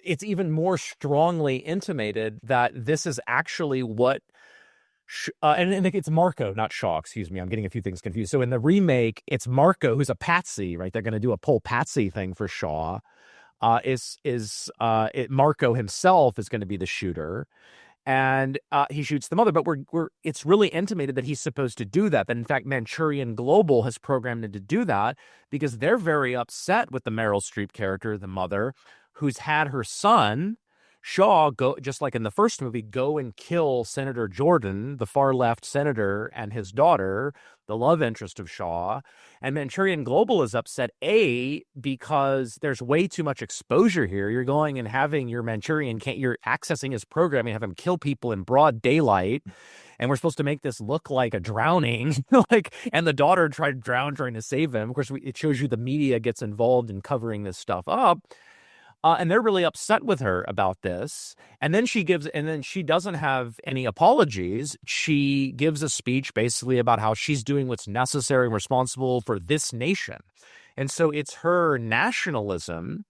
it's even more strongly intimated that this is actually what. And it's Marco, not Shaw. Excuse me, I'm getting a few things confused. So in the remake, it's Marco who's a patsy, right? They're going to do a pole patsy thing for Shaw. Marco himself is going to be the shooter, and he shoots the mother. But it's really intimated that he's supposed to do that. That in fact, Manchurian Global has programmed him to do that because they're very upset with the Meryl Streep character, the mother, who's had her son Shaw, just like in the first movie, go and kill Senator Jordan, the far left senator, and his daughter, the love interest of Shaw. And Manchurian Global is upset, because there's way too much exposure here. You're going and having your Manchurian, you're accessing his program and have him kill people in broad daylight. And we're supposed to make this look like a drowning, and the daughter tried to drown trying to save him. Of course, it shows you the media gets involved in covering this stuff up. And they're really upset with her about this. And then she doesn't have any apologies. She gives a speech basically about how she's doing what's necessary and responsible for this nation. And so it's her nationalism,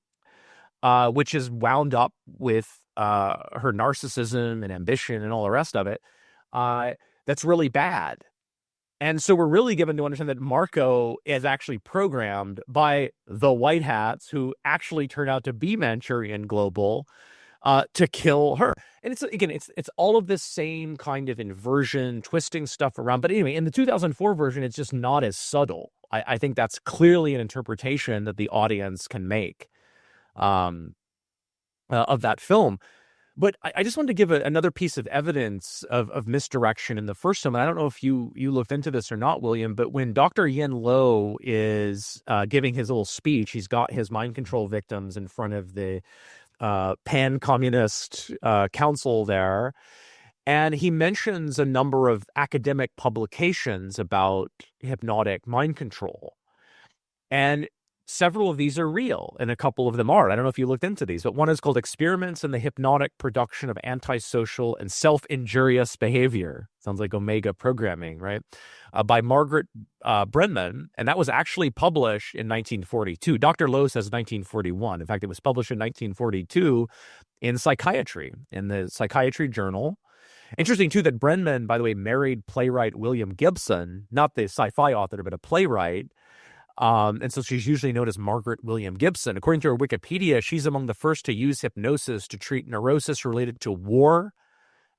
which is wound up with her narcissism and ambition and all the rest of it, that's really bad. And so we're really given to understand that Marco is actually programmed by the White Hats, who actually turn out to be Manchurian Global, to kill her. And it's all of this same kind of inversion, twisting stuff around. But anyway, in the 2004 version, it's just not as subtle. I think that's clearly an interpretation that the audience can make of that film. But I just wanted to give another piece of evidence of misdirection in the first film. And I don't know if you looked into this or not, William, but when Dr. Yen Lo is giving his little speech, he's got his mind control victims in front of the pan-communist council there. And he mentions a number of academic publications about hypnotic mind control. And several of these are real, and a couple of them are. I don't know if you looked into these, but one is called Experiments in the Hypnotic Production of Antisocial and Self-Injurious Behavior. Sounds like Omega programming, right? By Margaret Brenman, and that was actually published in 1942. Dr. Lowe says 1941. In fact, it was published in 1942 in Psychiatry, in the Psychiatry Journal. Interesting, too, that Brenman, by the way, married playwright William Gibson, not the sci-fi author, but a playwright. And so she's usually known as Margaret William Gibson. According to her Wikipedia, she's among the first to use hypnosis to treat neurosis related to war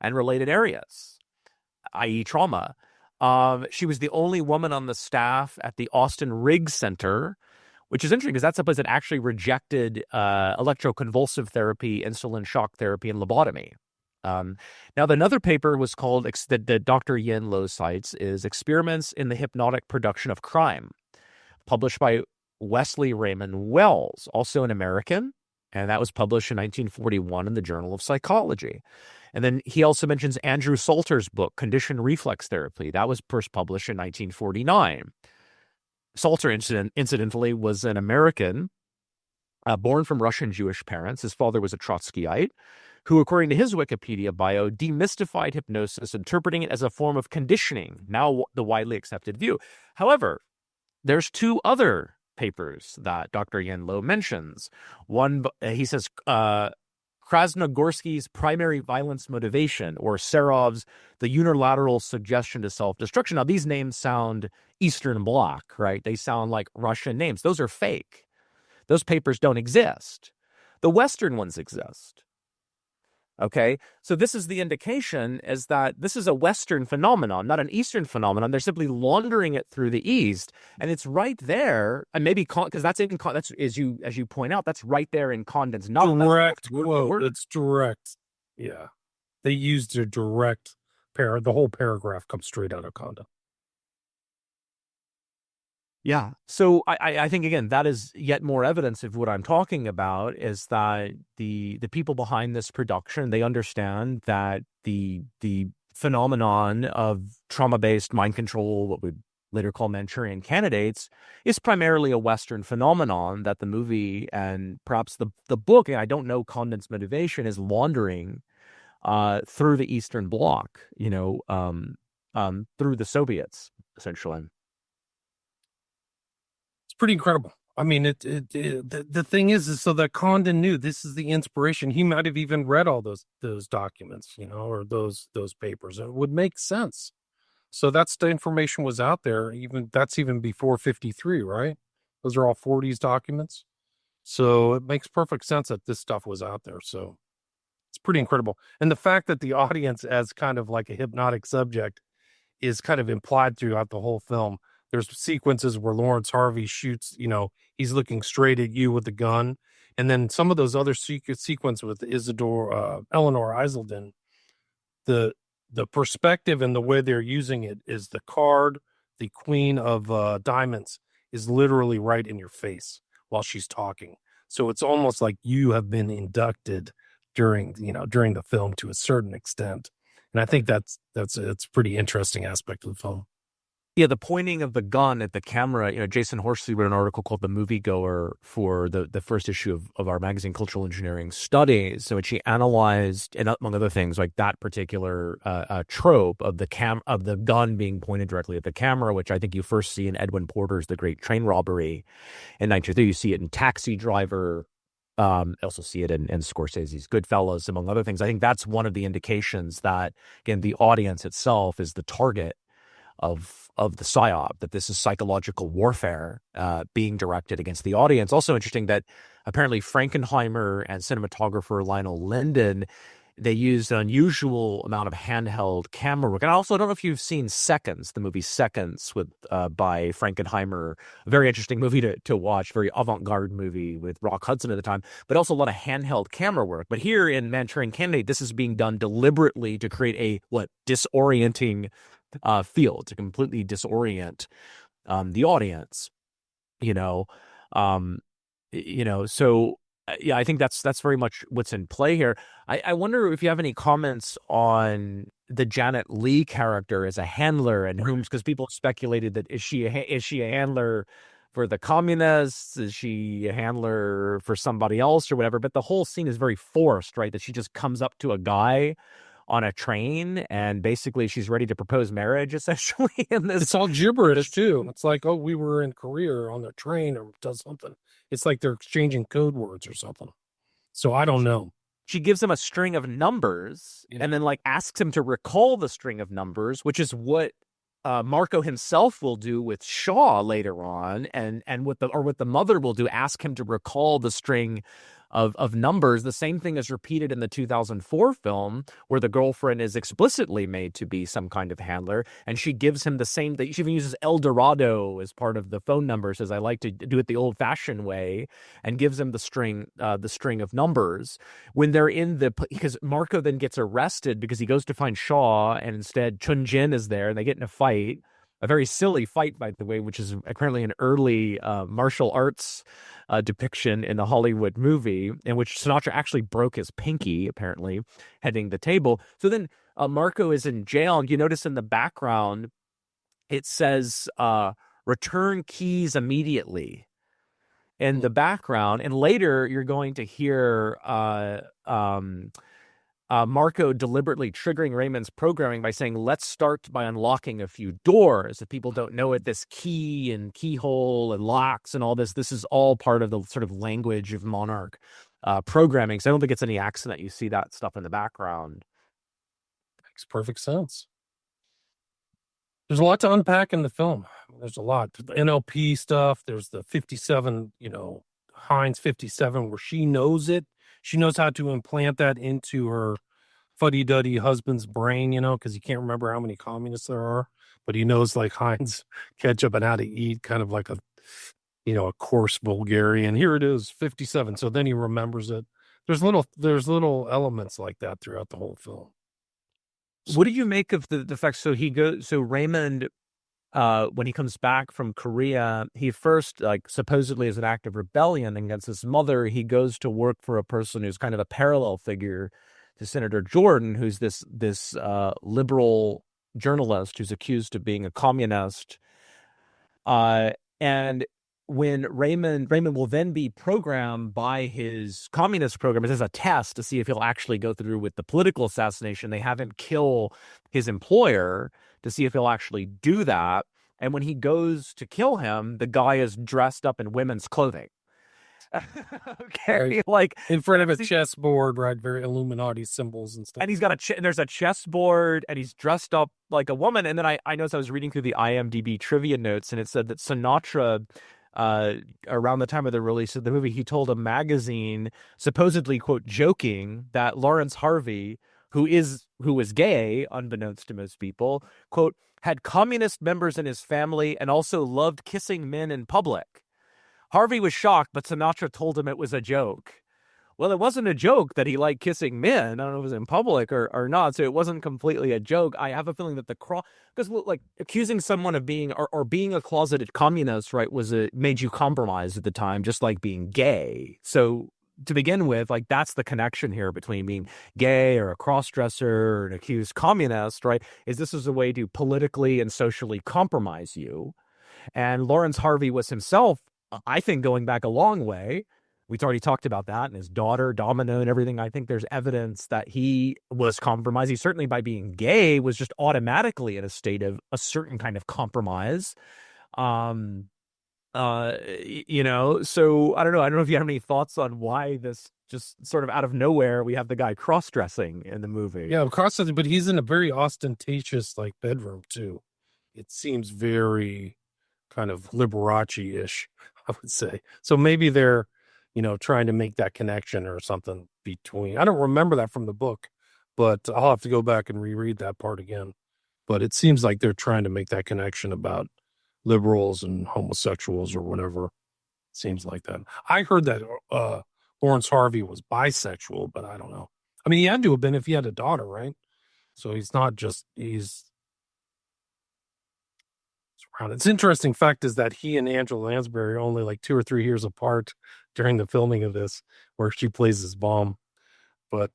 and related areas, i.e. trauma. She was the only woman on the staff at the Austin Riggs Center, which is interesting because that's a place that actually rejected electroconvulsive therapy, insulin shock therapy, and lobotomy. Now, another paper was called, that Dr. Yen Lo cites, is Experiments in the Hypnotic Production of Crime, published by Wesley Raymond Wells, also an American, and that was published in 1941 in the Journal of Psychology. And then he also mentions Andrew Salter's book, Conditioned Reflex Therapy. That was first published in 1949. Salter, incidentally, was an American, born from Russian Jewish parents. His father was a Trotskyite, who, according to his Wikipedia bio, demystified hypnosis, interpreting it as a form of conditioning, now the widely accepted view. However, there's two other papers that Dr. Yen Lo mentions. One, he says, Krasnogorsky's Primary Violence Motivation, or Serov's The Unilateral Suggestion to Self-Destruction. Now, these names sound Eastern Bloc, right? They sound like Russian names. Those are fake. Those papers don't exist. The Western ones exist. Okay, so this is the indication, is that this is a Western phenomenon, not an Eastern phenomenon. They're simply laundering it through the East, and it's right there. And maybe because that's as you point out, that's right there in Condon's novel. Direct quote. It's direct. Yeah, they used a direct the whole paragraph comes straight out of Condon. Yeah. So I think, again, that is yet more evidence of what I'm talking about, is that the people behind this production, they understand that the phenomenon of trauma-based mind control, what we'd later call Manchurian candidates, is primarily a Western phenomenon that the movie and perhaps the book, and I don't know Condon's motivation, is laundering through the Eastern Bloc, through the Soviets, essentially. Pretty incredible. I mean, the thing is so that Condon knew this is the inspiration. He might have even read all those documents, or those papers. It would make sense. So that's the information was out there. That's even before 53, right? Those are all 40s documents. So it makes perfect sense that this stuff was out there. So it's pretty incredible. And the fact that the audience, as kind of like a hypnotic subject, is kind of implied throughout the whole film. There's sequences where Lawrence Harvey shoots, he's looking straight at you with the gun. And then some of those other sequence with Eleanor Iselden, the perspective and the way they're using it is the card, the queen of diamonds, is literally right in your face while she's talking. So it's almost like you have been inducted during the film to a certain extent. And I think that's a pretty interesting aspect of the film. Yeah, the pointing of the gun at the camera, Jason Horsley wrote an article called The Moviegoer for the first issue of our magazine, Cultural Engineering Studies. So she analyzed, and among other things, like that particular trope of the gun being pointed directly at the camera, which I think you first see in Edwin Porter's The Great Train Robbery in 1903. You see it in Taxi Driver. Also see it in Scorsese's Goodfellas, among other things. I think that's one of the indications that, again, the audience itself is the target of the psyop, that this is psychological warfare being directed against the audience. Also interesting that apparently Frankenheimer and cinematographer Lionel Linden, they used an unusual amount of handheld camera work. And I also don't know if you've seen Seconds, the movie Seconds by Frankenheimer, a very interesting movie to watch, very avant-garde movie with Rock Hudson at the time, but also a lot of handheld camera work. But here in Manchurian Candidate, this is being done deliberately to create a disorienting feel, to completely disorient the audience, so yeah, I think that's very much what's in play here. I wonder if you have any comments on the Janet Leigh character as a handler, and because people speculated that is she a handler for the communists? Is she a handler for somebody else or whatever? But the whole scene is very forced, right? That she just comes up to a guy on a train and basically she's ready to propose marriage, essentially. It's all gibberish too. It's like, oh, we were in Korea on the train or does something. It's like they're exchanging code words or something. So I don't know. She gives him a string of numbers and then asks him to recall the string of numbers, which is what Marco himself will do with Shaw later on, and what the mother will do, ask him to recall the string of numbers. The same thing is repeated in the 2004 film, where the girlfriend is explicitly made to be some kind of handler, and she gives him the same thing. She even uses El Dorado as part of the phone number, says, I like to do it the old-fashioned way, and gives him the string of numbers. When they're because Marco then gets arrested because he goes to find Shaw, and instead Chun Jin is there, and they get in a fight. A very silly fight, by the way, which is apparently an early martial arts depiction in the Hollywood movie, in which Sinatra actually broke his pinky, apparently, heading the table. So then Marco is in jail. You notice in the background, it says, return keys immediately in the background. And later, you're going to hear Marco deliberately triggering Raymond's programming by saying, let's start by unlocking a few doors. If people don't know it, this key and keyhole and locks and all this is all part of the sort of language of Monarch programming. So I don't think it's any accident you see that stuff in the background. Makes perfect sense. There's a lot to unpack in the film. There's a lot. The NLP stuff. There's the 57, Heinz 57, where she knows it. She knows how to implant that into her fuddy-duddy husband's brain, because he can't remember how many communists there are, but he knows like Heinz ketchup and how to eat, kind of like a coarse Bulgarian. Here it is, 57. So then he remembers it. There's little elements like that throughout the whole film. What do you make of the fact? So Raymond, when he comes back from Korea, he first, supposedly as an act of rebellion against his mother, he goes to work for a person who's kind of a parallel figure to Senator Jordan, who's this liberal journalist who's accused of being a communist. And when Raymond will then be programmed by his communist programmers as a test to see if he'll actually go through with the political assassination. They have him kill his employer to see if he'll actually do that. And when he goes to kill him, the guy is dressed up in women's clothing. Okay, right. In front of a chessboard, right? Very Illuminati symbols and stuff. And he's got there's a chessboard, and he's dressed up like a woman. And then I noticed I was reading through the IMDb trivia notes, and it said that Sinatra, around the time of the release of the movie, he told a magazine, supposedly, quote, joking, that Lawrence Harvey, who was gay, unbeknownst to most people, quote, had communist members in his family and also loved kissing men in public. Harvey was shocked, but Sinatra told him it was a joke. Well, it wasn't a joke that he liked kissing men. I don't know if it was in public or not. So it wasn't completely a joke. I have a feeling that because like accusing someone of being or being a closeted communist, right, made you compromise at the time, just like being gay. So to begin with, like that's the connection here between being gay or a cross-dresser or an accused communist, right? This is a way to politically and socially compromise you. And Lawrence Harvey was himself, I think, going back a long way. We've already talked about that, and his daughter, Domino, and everything. I think there's evidence that he was compromised. He certainly, by being gay, was just automatically in a state of a certain kind of compromise. So I don't know. I don't know if you have any thoughts on why this just sort of out of nowhere, we have the guy cross-dressing in the movie. Yeah, cross-dressing, but he's in a very ostentatious, like, bedroom, too. It seems very kind of Liberace-ish, I would say. So maybe they're, trying to make that connection or something between. I don't remember that from the book, but I'll have to go back and reread that part again. But it seems like they're trying to make that connection about liberals and homosexuals or whatever. Seems like that. I heard that Lawrence Harvey was bisexual, but I don't know. I mean, he had to have been if he had a daughter, right? So he's not just, he's around. It's interesting fact is that he and Angela Lansbury are only like 2 or 3 years apart during the filming of this, where she plays his mom. But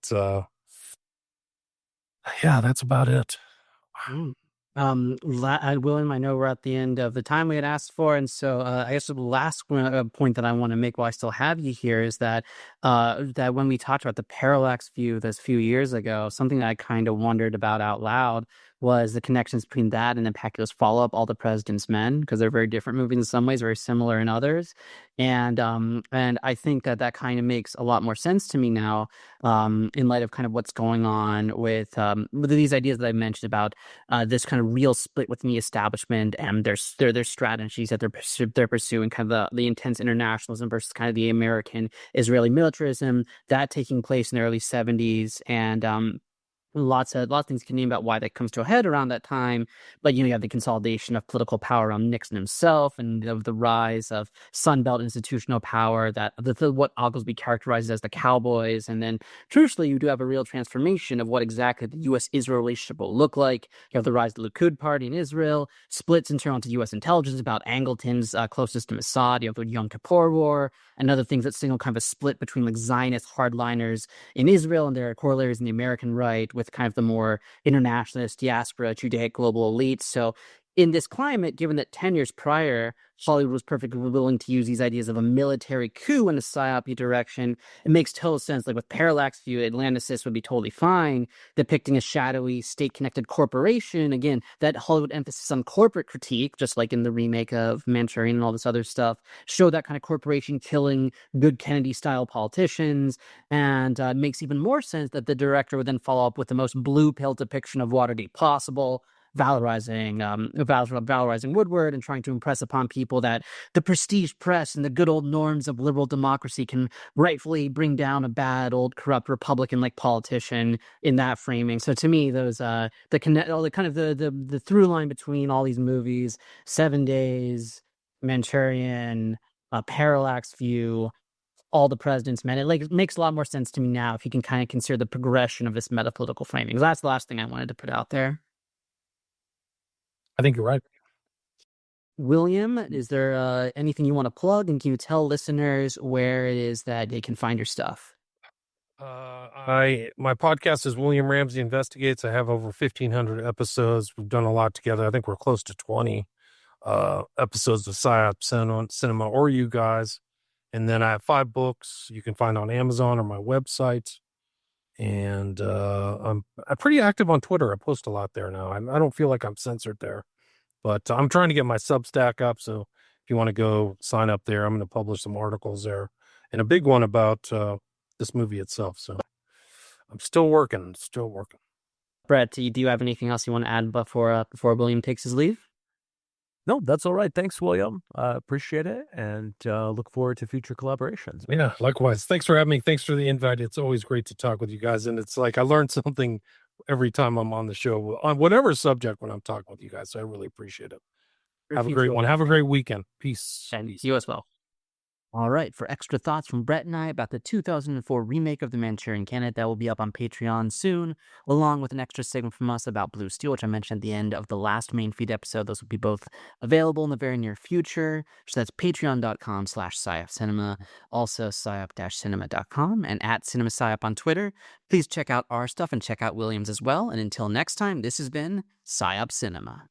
yeah, that's about it. William, I know we're at the end of the time we had asked for, and so I guess the last point that I want to make while I still have you here is that that when we talked about the parallax view this few years ago, something that I kind of wondered about out loud was the connections between that and then Pacquiao's follow-up, All the President's Men, because they're very different movies in some ways, very similar in others. And I think that kind of makes a lot more sense to me now, in light of kind of what's going on with these ideas that I mentioned about this kind of real split within the establishment and their strategies that they're pursuing, kind of the intense internationalism versus kind of the American Israeli militarism, that taking place in the early 70s, and lots of things can name about why that comes to a head around that time. But you have the consolidation of political power around Nixon himself, and the rise of Sunbelt institutional power, that what Oglesby characterizes as the cowboys. And then crucially, you do have a real transformation of what exactly the U.S.-Israel relationship will look like. You have the rise of the Likud party in Israel, splits in turn onto U.S. intelligence about Angleton's closest to Mossad. You have the Yom Kippur War, and other things that signal kind of a split between like Zionist hardliners in Israel and their corollaries in the American right, with kind of the more internationalist diaspora, Judaic global elites. So in this climate, given that 10 years prior, Hollywood was perfectly willing to use these ideas of a military coup in a psyop direction, it makes total sense. Like with Parallax View, Atlanticist would be totally fine, depicting a shadowy, state-connected corporation. Again, that Hollywood emphasis on corporate critique, just like in the remake of Manchurian and all this other stuff, show that kind of corporation killing good Kennedy-style politicians. And it makes even more sense that the director would then follow up with the most blue-pill depiction of Watergate possible, valorizing Woodward and trying to impress upon people that the prestige press and the good old norms of liberal democracy can rightfully bring down a bad old corrupt Republican-like politician in that framing. So to me, those the through line between all these movies, 7 Days, Manchurian, Parallax View, All the President's Men, it makes a lot more sense to me now if you can kind of consider the progression of this metapolitical framing. That's the last thing I wanted to put out there. I think you're right. William, is there anything you want to plug, and can you tell listeners where it is that they can find your stuff? My podcast is William Ramsey Investigates. I have over 1,500 episodes. We've done a lot together. I think we're close to 20 episodes of Psyop Cinema or you guys. And then I have 5 books you can find on Amazon or my website. And I'm pretty active on Twitter. I post a lot there now. I don't feel like I'm censored there, but I'm trying to get my Substack up. So if you want to go sign up there, I'm going to publish some articles there, and a big one about this movie itself. So I'm still working. Brett, do you have anything else you want to add before William takes his leave? No, that's all right. Thanks, William. Appreciate it, and look forward to future collaborations. Yeah, likewise. Thanks for having me. Thanks for the invite. It's always great to talk with you guys, and it's like I learn something every time I'm on the show on whatever subject when I'm talking with you guys. So I really appreciate it. Have a great one. Have a great weekend. Peace. And you as well. All right, for extra thoughts from Brett and I about the 2004 remake of The Manchurian Candidate, that will be up on Patreon soon, along with an extra segment from us about Blue Steel, which I mentioned at the end of the last main feed episode. Those will be both available in the very near future. So that's patreon.com/psyopcinema, also psyop-cinema.com, and at CinemaPsyop on Twitter. Please check out our stuff and check out Williams as well. And until next time, this has been Psyop Cinema.